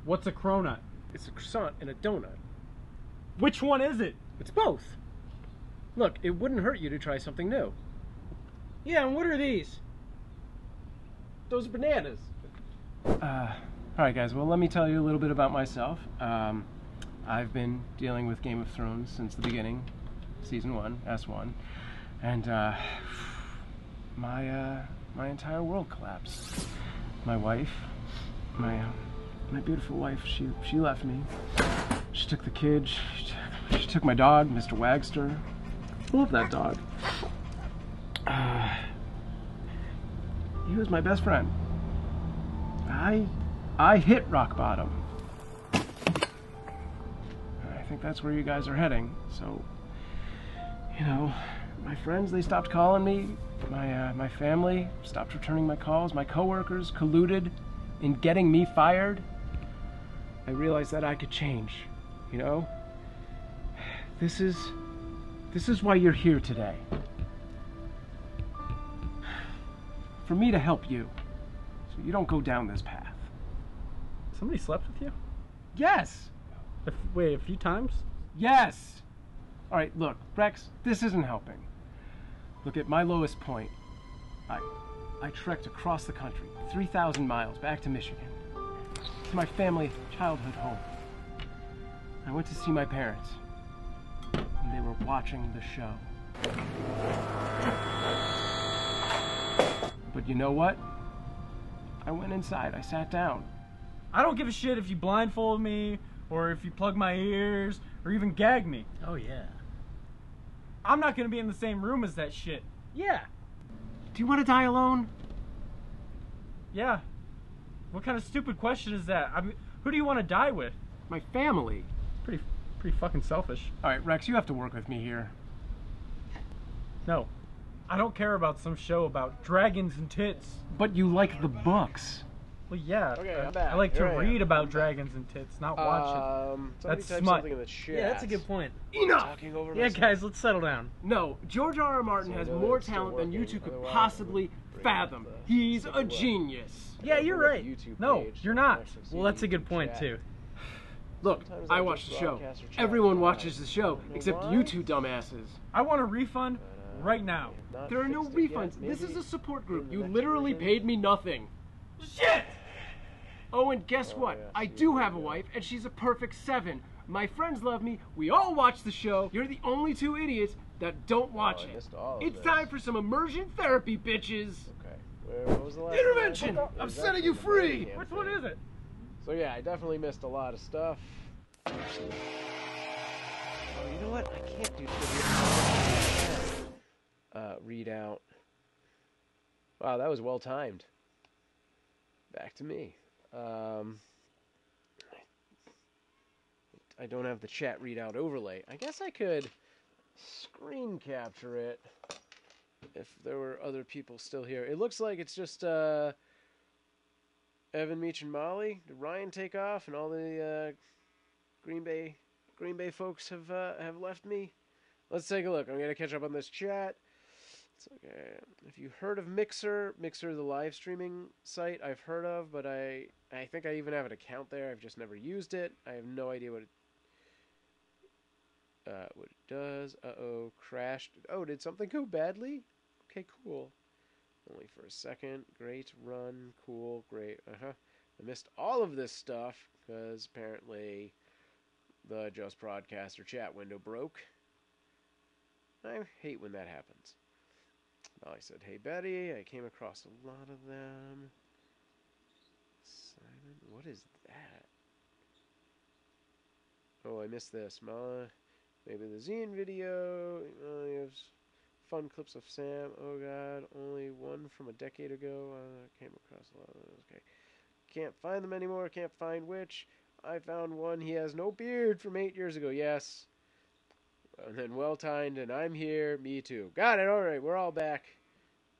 What's a cronut? It's a croissant and a donut. Which one is it? It's both. Look, it wouldn't hurt you to try something new. Yeah, and what are these? Those are bananas. Alright guys, well let me tell you a little bit about myself. I've been dealing with Game of Thrones since the beginning, Season 1, S1, and my entire world collapsed. My wife, my beautiful wife, she left me. She took the kid, she took my dog, Mr. Wagster. I love that dog. He was my best friend. I hit rock bottom. I think that's where you guys are heading. So, you know, my friends, they stopped calling me. My family stopped returning my calls. My coworkers colluded in getting me fired. I realized that I could change, you know? This is why you're here today. For me to help you, so you don't go down this path. Somebody slept with you? Yes! Wait, a few times? Yes! Alright, look, Rex, this isn't helping. Look, at my lowest point, I trekked across the country, 3,000 miles back to Michigan, to my family childhood home. I went to see my parents, and they were watching the show. But you know what? I went inside, I sat down. I don't give a shit if you blindfold me, or if you plug my ears, or even gag me. Oh, yeah. I'm not gonna be in the same room as that shit. Yeah. Do you want to die alone? Yeah. What kind of stupid question is that? I mean, who do you want to die with? My family. Pretty fucking selfish. Alright, Rex, you have to work with me here. No. I don't care about some show about dragons and tits. But you like the books. Well, yeah. Okay, I'm back. I like to Here I am. read about dragons and tits, not watch it. Somebody That's type smut. something in the chat. Yeah, that's a good point. Enough! Talking over Yeah, myself. guys, let's settle down. No, George R. R. Martin So has I know more it's still talent than you working, two could otherwise possibly it would bring fathom. up the He's stick a of wood. genius. Yeah, you're right. YouTube No, page, you're so you not. can actually see Well, that's the a good YouTube point, chat. too. Look, Sometimes I I watch just the show. broadcast or chat Everyone live. watches the show, I don't know except why. you two dumbasses. I want a refund right now. I have not There are no fixed it yet. refunds. This is Maybe a support in group. the You next literally version. paid me nothing. Shit! Oh, and guess Oh, what? yeah, I see, do there have a you go. wife, and she's a perfect 7. My friends love me. We all watch the show. You're the only 2 idiots that don't watch I it. missed all of It's this. time for some immersion therapy, bitches. Okay. What was the last Intervention! one? I'm It was setting actually you the free! Birmingham Which one thing. is it? So yeah, I definitely missed a lot of stuff. Oh, you know what? I can't do trivia. Readout. Wow, that was well timed. Back to me. I don't have the chat readout overlay. I guess I could screen capture it if there were other people still here. It looks like it's just Evan, Meech, and Molly. Did Ryan take off, and all the Green Bay folks have left me? Let's take a look. I'm gonna catch up on this chat. It's okay. If you heard of Mixer, the live streaming site, I've heard of, but I think I even have an account there. I've just never used it. I have no idea what it does. Uh-oh, crashed. Oh, did something go badly? Okay, cool. Only for a second. Great, run, cool, great. I missed all of this stuff because apparently the Just Broadcaster chat window broke. I hate when that happens. Molly said, "Hey Betty, I came across a lot of them." Simon, what is that? Oh, I missed this. Maybe the zine video. He has fun clips of Sam. Oh God, only one from a decade ago. I came across a lot of those. Okay, can't find them anymore. Can't find which. I found one. He has no beard from 8 years ago. Yes. And then well timed, and I'm here. Me too. Got it. All right, we're all back.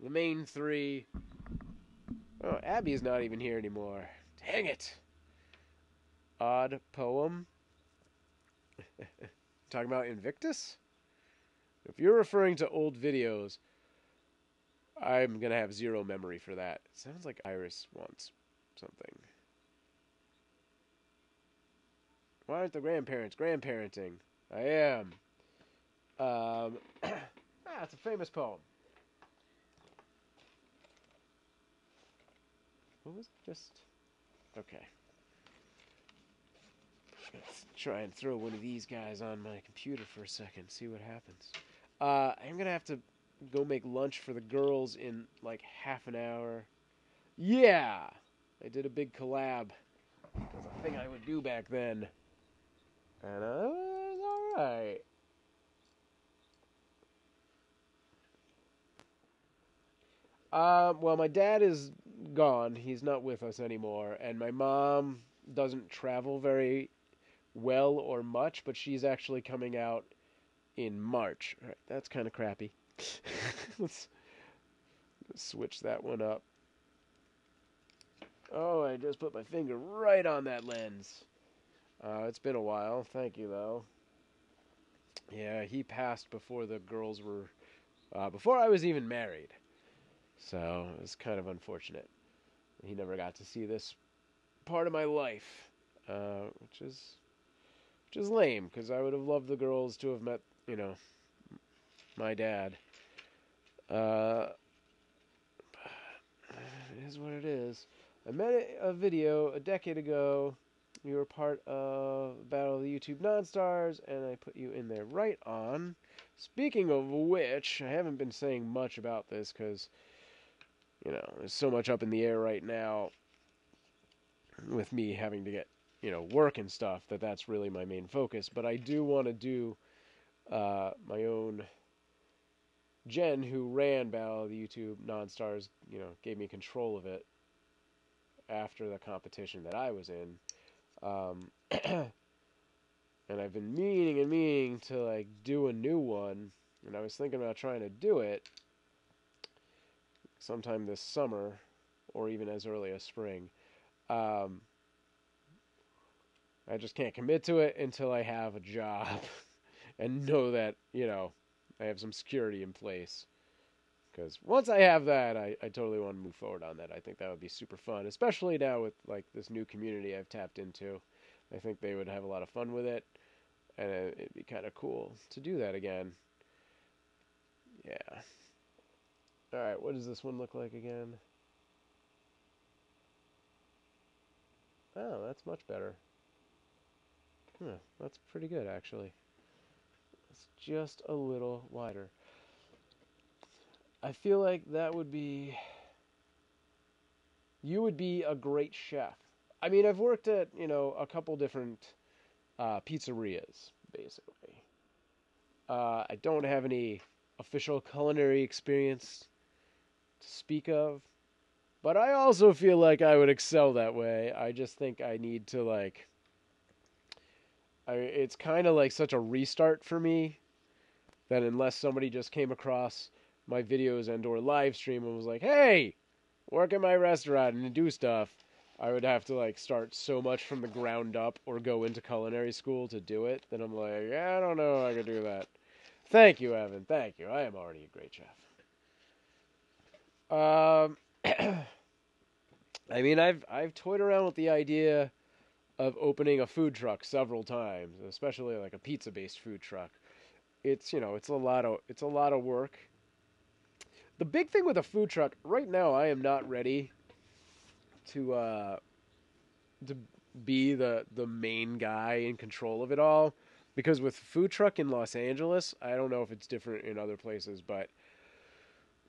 The main three. Oh, Abby's not even here anymore. Dang it. Odd poem. Talking about Invictus? If you're referring to old videos, I'm going to have zero memory for that. It sounds like Iris wants something. Why aren't the grandparents grandparenting? I am. It's a famous poem. What was it? Just... Okay. Let's try and throw one of these guys on my computer for a second, see what happens. I'm going to have to go make lunch for the girls in like half an hour. Yeah! I did a big collab. It was a thing I would do back then. And it was alright. Well, my dad is gone. He's not with us anymore. And my mom doesn't travel very well or much, but she's actually coming out in March. All right, that's kind of crappy. Let's switch that one up. Oh, I just put my finger right on that lens. It's been a while. Thank you, though. Yeah, he passed before the girls were... before I was even married. So, it was kind of unfortunate. He never got to see this part of my life, which is lame, because I would have loved the girls to have met, you know, my dad. It is what it is. I met a video a decade ago. You were part of Battle of the YouTube Non-Stars, and I put you in there right on. Speaking of which, I haven't been saying much about this, because, you know, there's so much up in the air right now with me having to get, you know, work and stuff, that's really my main focus. But I do want to do my own... Jen, who ran Battle of the YouTube Non-Stars, you know, gave me control of it after the competition that I was in. And I've been meaning to, like, do a new one. And I was thinking about trying to do it sometime this summer, or even as early as spring. I just can't commit to it until I have a job and know that, you know, I have some security in place. Because once I have that, I totally want to move forward on that. I think that would be super fun, especially now with, like, this new community I've tapped into. I think they would have a lot of fun with it, and it'd be kind of cool to do that again. Yeah. Alright, what does this one look like again? Oh, that's much better. Huh, that's pretty good, actually. It's just a little wider. I feel like that would be... You would be a great chef. I mean, I've worked at, you know, a couple different pizzerias, basically. I don't have any official culinary experience to speak of. But I also feel like I would excel that way. I just think I need to, like... it's kind of like such a restart for me that unless somebody just came across my videos and or live stream and was like, hey, work at my restaurant and do stuff, I would have to, like, start so much from the ground up or go into culinary school to do it that I'm like, I don't know if I could do that. Thank you, Evan. Thank you. I am already a great chef. I mean, I've toyed around with the idea of opening a food truck several times, especially like a pizza-based food truck. It's, you know, it's a lot of work. The big thing with a food truck right now, I am not ready to be the main guy in control of it all, because with food truck in Los Angeles, I don't know if it's different in other places, but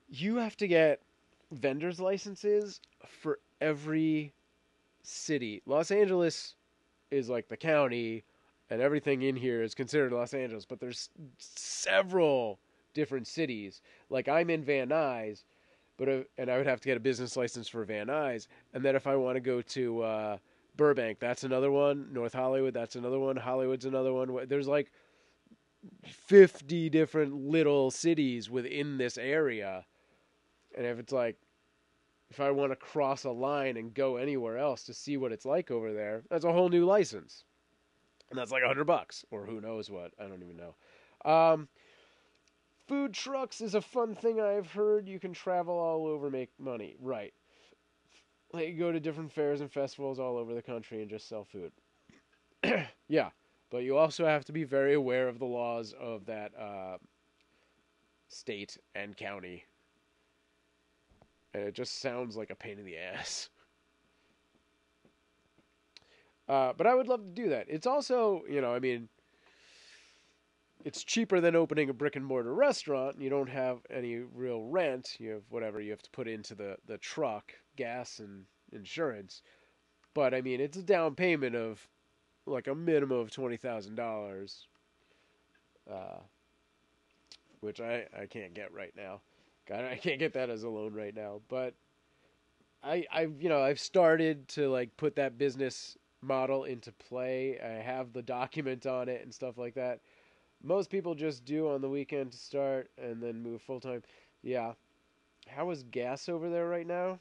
you have to get vendor's licenses for every city. Los Angeles is like the county, and everything in here is considered Los Angeles, but there's several different cities. Like I'm in Van Nuys, and I would have to get a business license for Van Nuys, and then if I want to go to Burbank, that's another one. North Hollywood, that's another one. Hollywood's another one. There's like 50 different little cities within this area. And if I want to cross a line and go anywhere else to see what it's like over there, that's a whole new license. And that's like $100 or who knows what. I don't even know. Food trucks is a fun thing I've heard. You can travel all over, make money. Right. Like you go to different fairs and festivals all over the country and just sell food. Yeah. But you also have to be very aware of the laws of that state and county. And it just sounds like a pain in the ass. But I would love to do that. It's also, it's cheaper than opening a brick and mortar restaurant. You don't have any real rent. You have whatever you have to put into the truck, gas and insurance. But it's a down payment of like a minimum of $20,000, which I can't get right now. God, I can't get that as a loan right now. But I've started to like put that business model into play. I have the document on it and stuff like that. Most people just do on the weekend to start and then move full time. Yeah. How is gas over there right now?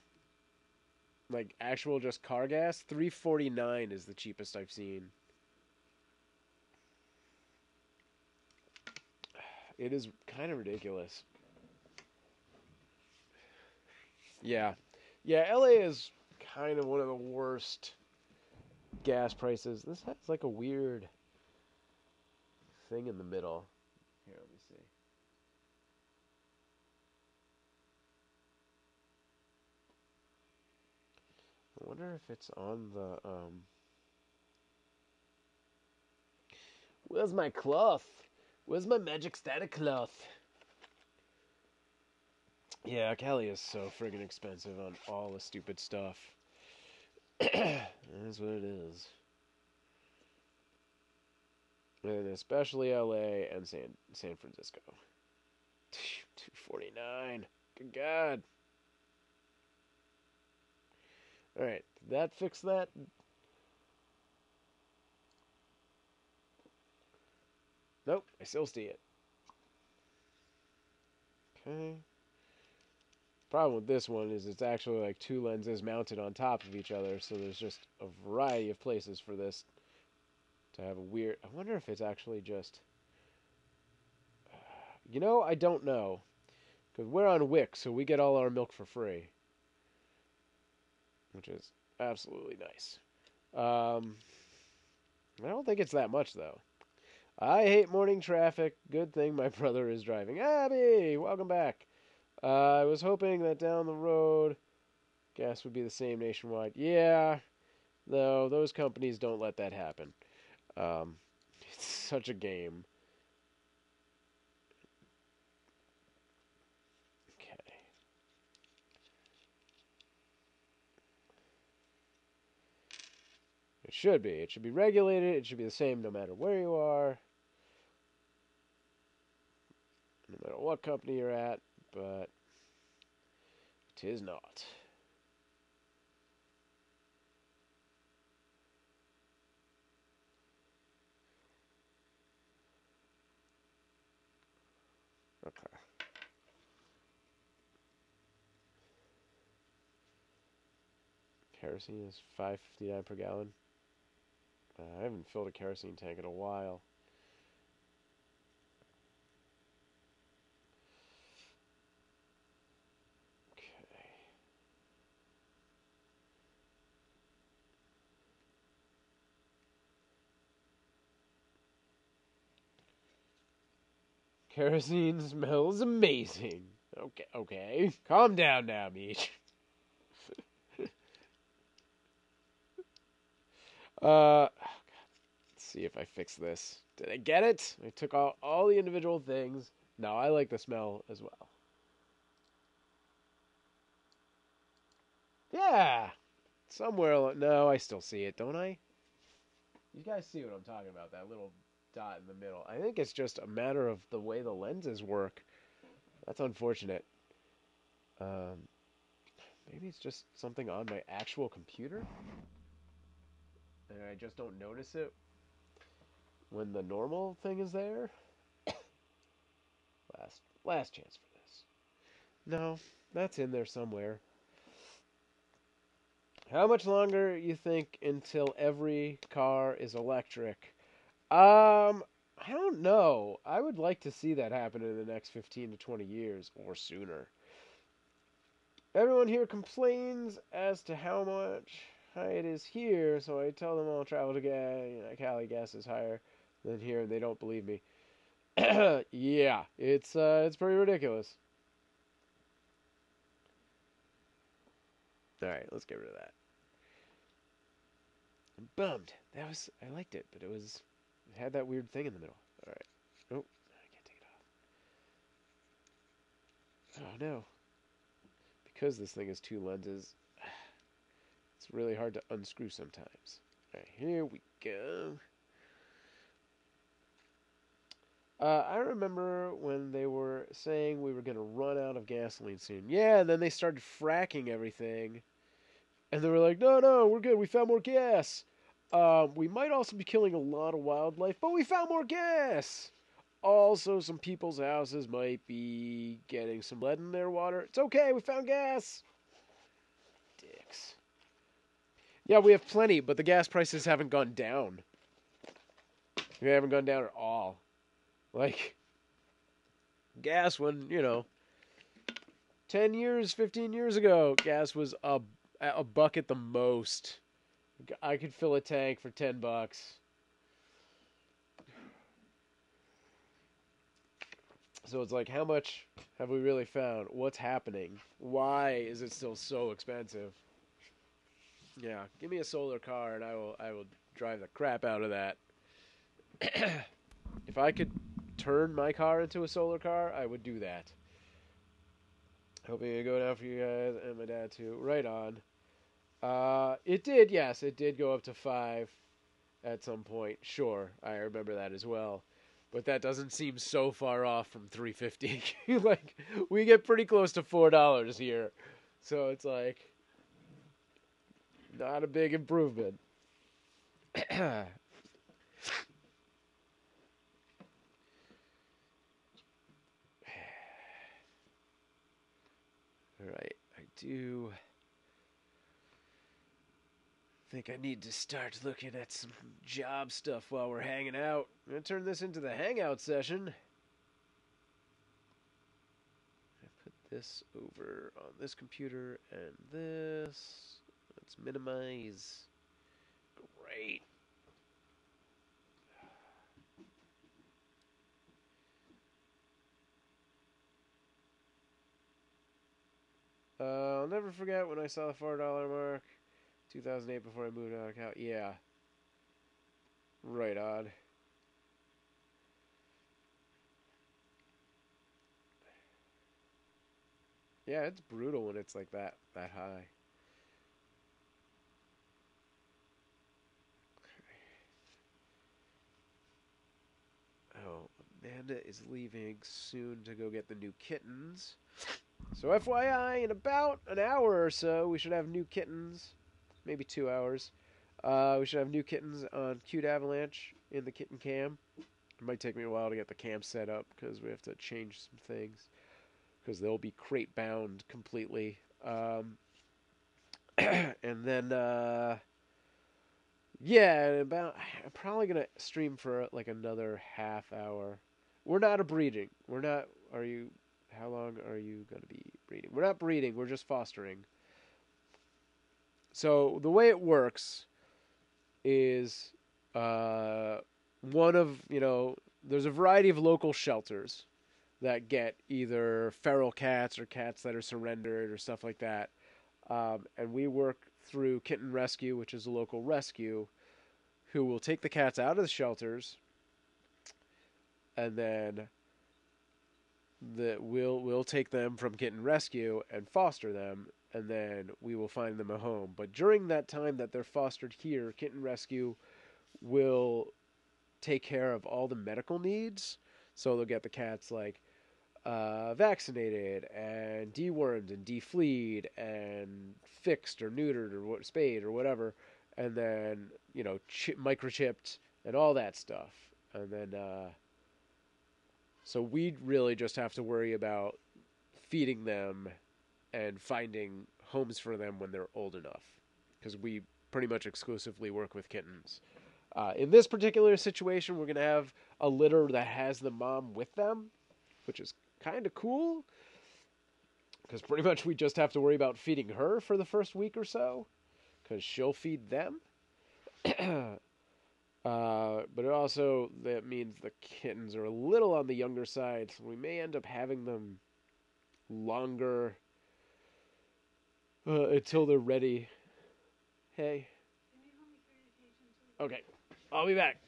Like actual just car gas? $3.49 is the cheapest I've seen. It is kind of ridiculous. Yeah. Yeah, LA is kind of one of the worst gas prices. This has like a weird thing in the middle. Here, let me see. I wonder if it's on the Where's my cloth? Where's my magic static cloth? Yeah, Cali is so friggin' expensive on all the stupid stuff. That's what it is. And especially LA and San Francisco. $2.49. Good God. Alright, did that fix that? Nope, I still see it. Okay. Problem with this one is it's actually like two lenses mounted on top of each other, so there's just a variety of places for this to have a weird... I wonder if it's actually just... I don't know. Because we're on Wix, so we get all our milk for free. Which is absolutely nice. I don't think it's that much, though. I hate morning traffic. Good thing my brother is driving. Abby, welcome back. I was hoping that down the road, gas would be the same nationwide. Yeah, no, those companies don't let that happen. It's such a game. Okay. It should be. It should be regulated. It should be the same no matter where you are. No matter what company you're at, but it is not. Okay. Kerosene is $5.59 per gallon. I haven't filled a kerosene tank in a while. Kerosene smells amazing. Okay. Calm down now, Meech. Let's see if I fix this. Did I get it? I took out all the individual things. No, I like the smell as well. Yeah. somewhere. No, I still see it, don't I? You guys see what I'm talking about? That little dot in the middle. I think it's just a matter of the way the lenses work. That's unfortunate. Um, Maybe it's just something on my actual computer, and I just don't notice it when the normal thing is there. Last chance for this. No, that's in there somewhere. How much longer you think until every car is electric? I don't know. I would like to see that happen in the next 15 to 20 years or sooner. Everyone here complains as to how much high it is here, so I tell them I'll travel to Cali gas is higher than here, and they don't believe me. Yeah, it's pretty ridiculous. All right, let's get rid of that. I'm bummed. I liked it, but it had that weird thing in the middle. All right. Oh, I can't take it off. Oh no. Because this thing has two lenses, it's really hard to unscrew sometimes. All right, here we go. I remember when they were saying we were going to run out of gasoline soon. Yeah, and then they started fracking everything. And they were like, no, we're good. We found more gas. We might also be killing a lot of wildlife, but we found more gas. Also, some people's houses might be getting some lead in their water. It's okay, we found gas. Dicks. Yeah, we have plenty, but the gas prices haven't gone down. They haven't gone down at all. Like, gas when, 10 years, 15 years ago, gas was a buck at the most. I could fill a tank for $10. So it's like, how much have we really found? What's happening? Why is it still so expensive? Yeah, give me a solar car and I will drive the crap out of that. If I could turn my car into a solar car, I would do that. Hoping it go down for you guys and my dad too. Right on. It did, yes, it did go up to 5 at some point. Sure, I remember that as well. But that doesn't seem so far off from $3.50. Like, we get pretty close to $4 here. So it's like, not a big improvement. Alright, I do think I need to start looking at some job stuff while we're hanging out. I'm going to turn this into the hangout session. I put this over on this computer and this. Let's minimize. Great. I'll never forget when I saw the $4 mark. 2008 before I moved out of Cal. Yeah. Right on. Yeah, it's brutal when it's like that high. Oh, Amanda is leaving soon to go get the new kittens. So FYI, in about an hour or so, we should have new kittens. Maybe 2 hours. We should have new kittens on Cute Avalanche in the kitten cam. It might take me a while to get the cam set up because we have to change some things. Because they'll be crate bound completely. And then, yeah, I'm probably going to stream for like another half hour. We're not a breeding. How long are you going to be breeding? We're not breeding, we're just fostering. So the way it works is there's a variety of local shelters that get either feral cats or cats that are surrendered or stuff like that. And we work through Kitten Rescue, which is a local rescue, who will take the cats out of the shelters, and then we'll take them from Kitten Rescue and foster them, and then we will find them a home. But during that time that they're fostered here, Kitten Rescue will take care of all the medical needs. So they'll get the cats like vaccinated and dewormed and defleed and fixed or neutered or spayed or whatever, and then microchipped and all that stuff. And then so we really just have to worry about feeding them and finding homes for them when they're old enough, because we pretty much exclusively work with kittens. In this particular situation, we're going to have a litter that has the mom with them, which is kind of cool, because pretty much we just have to worry about feeding her for the first week or so, because she'll feed them. But it also, that means the kittens are a little on the younger side, so we may end up having them longer until they're ready. Hey. Okay, I'll be back.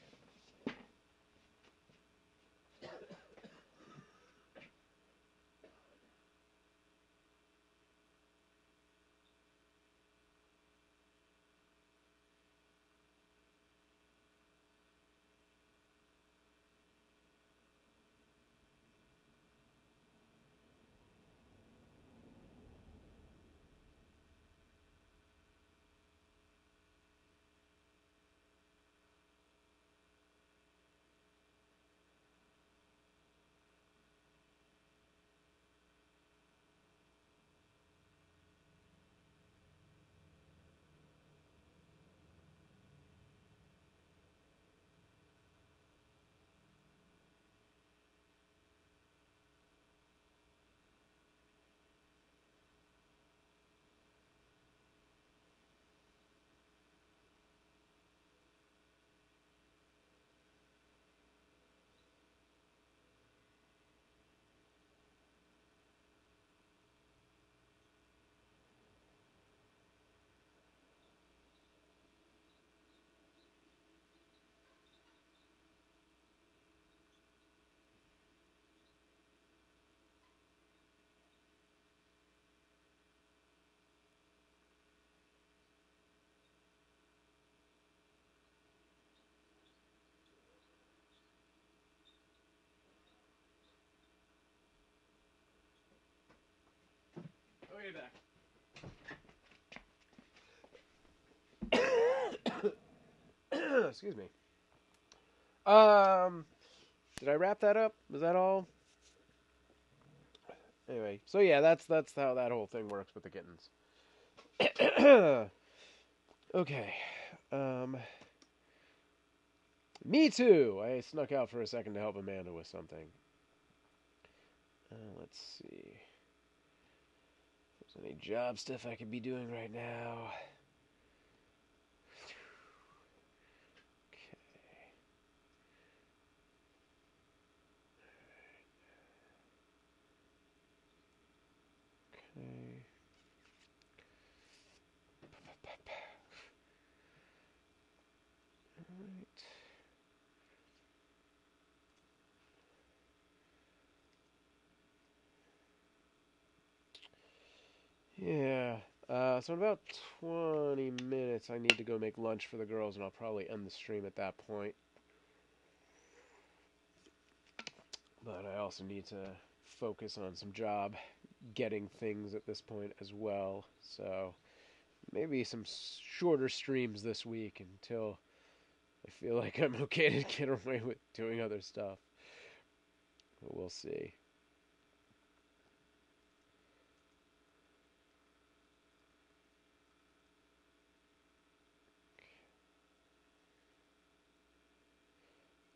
Back. Excuse me. Did I wrap that up? Was that all? Anyway, so yeah, that's how that whole thing works with the kittens. Okay. Me too. I snuck out for a second to help Amanda with something. Let's see. If there's any job stuff I could be doing right now. Okay. Alright. Yeah. So in about 20 minutes, I need to go make lunch for the girls, and I'll probably end the stream at that point. But I also need to focus on some job getting things at this point as well. So maybe some shorter streams this week until I feel like I'm okay to get away with doing other stuff. But we'll see.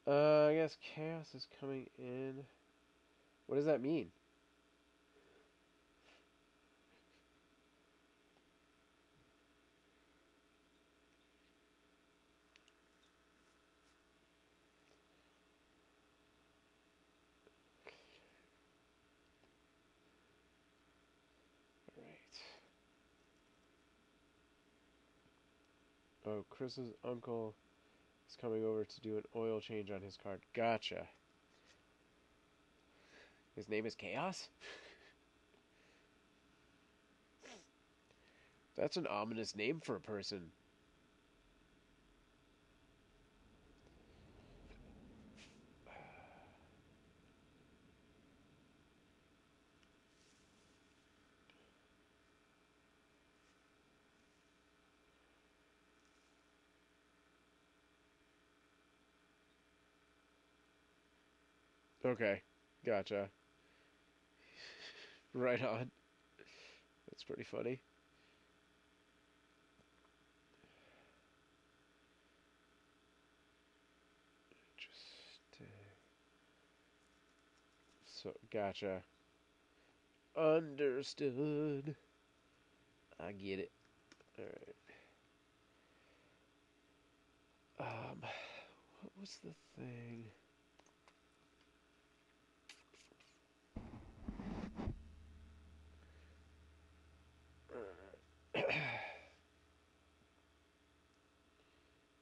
I guess chaos is coming in. What does that mean? Alright. Oh, Chris's uncle is coming over to do an oil change on his car. Gotcha. His name is Chaos? That's an ominous name for a person. Okay, gotcha. Right on. That's pretty funny. Just so gotcha. Understood. I get it. All right. What was the thing?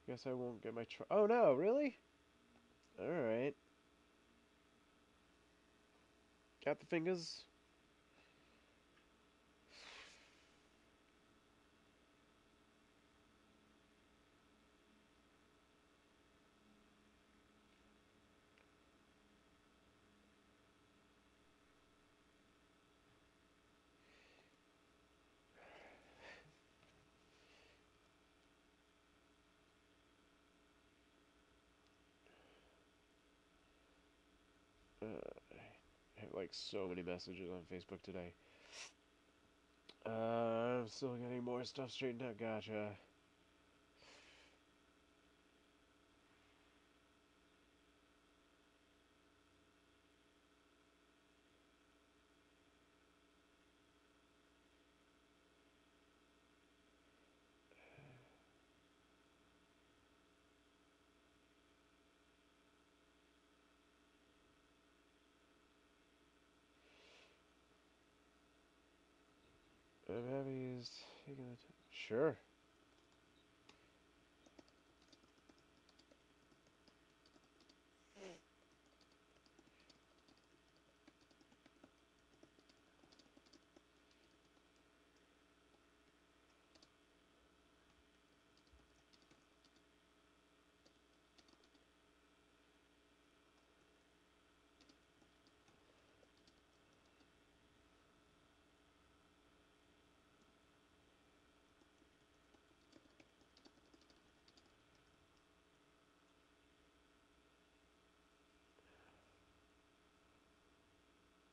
Guess I won't get my Oh no, really? All right. Got the fingers. I have like so many messages on Facebook today. I'm still getting more stuff straightened out. Gotcha. I'm happy he's taking the time. Sure.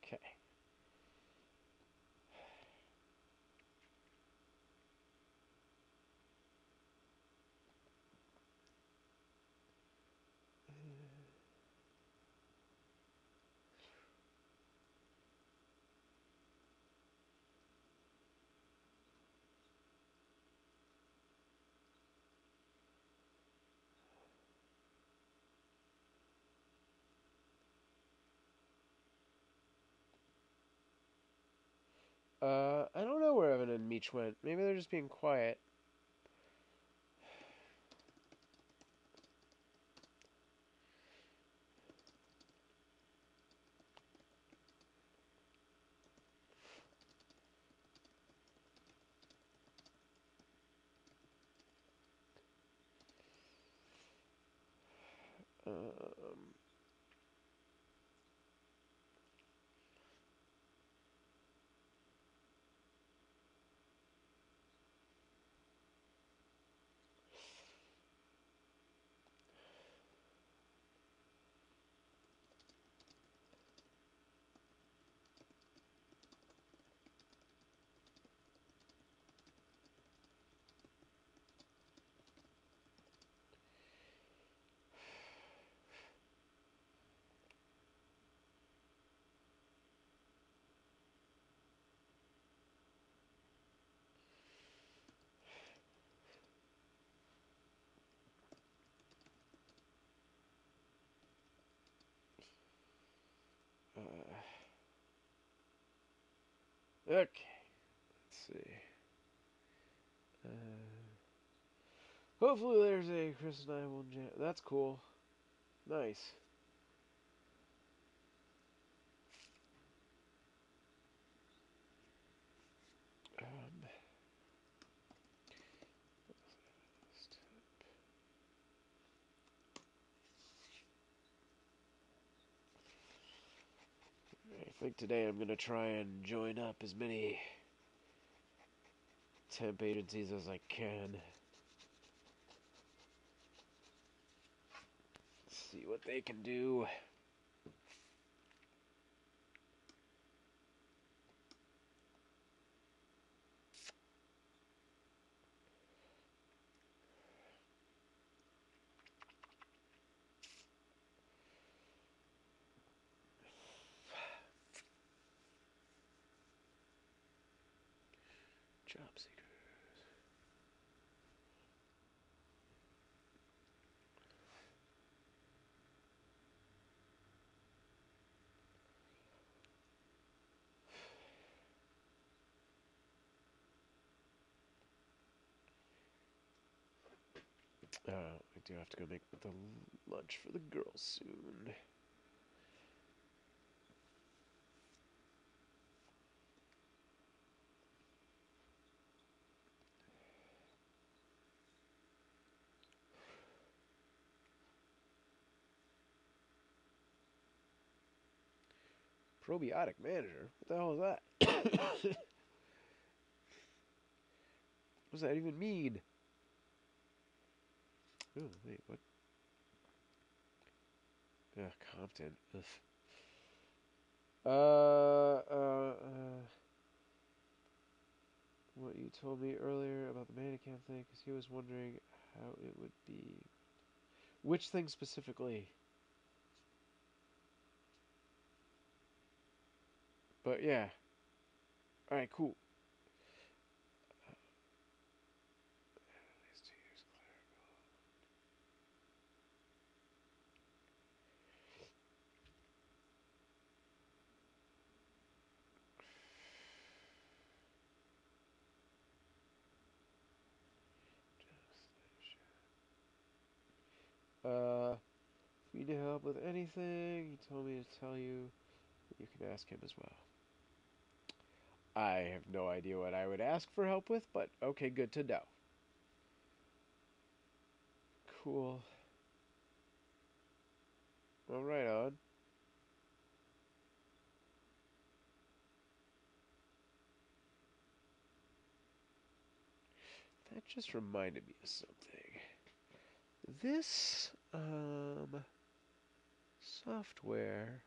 Okay. I don't know where Evan and Meech went. Maybe they're just being quiet. Um, uh, okay. Let's see. Uh, Hopefully there's a Chris and I will jam. That's cool. Nice. Um, think today I'm going to try and join up as many temp agencies as I can. See what they can do. Job seekers. I do have to go make the lunch for the girls soon. Probiotic manager? What the hell is that? What does that even mean? Oh, wait, what? Compton. Ugh. What you told me earlier about the Manicam thing, because he was wondering how it would be. Which thing specifically? But yeah. Alright, cool. These 2 years if you need help with anything, he told me to tell you that you can ask him as well. I have no idea what I would ask for help with, but okay, good to know. Cool. Well, right on. That just reminded me of something. This, software.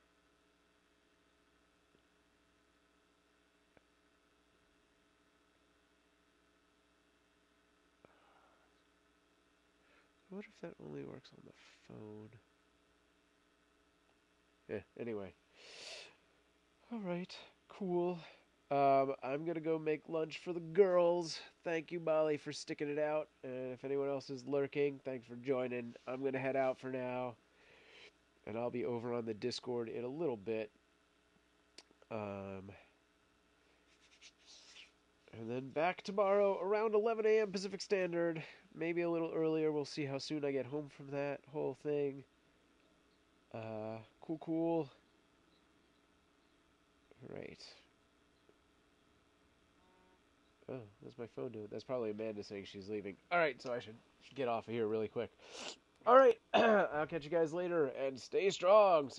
I wonder if that only works on the phone. Yeah, anyway. Alright, cool. I'm gonna go make lunch for the girls. Thank you, Molly, for sticking it out. And if anyone else is lurking, thanks for joining. I'm gonna head out for now. And I'll be over on the Discord in a little bit. And then back tomorrow around 11 a.m. Pacific Standard. Maybe a little earlier. We'll see how soon I get home from that whole thing. Cool. Right. Oh, what's my phone doing? That's probably Amanda saying she's leaving. Alright, so I should get off of here really quick. Alright, I'll catch you guys later, and stay strong.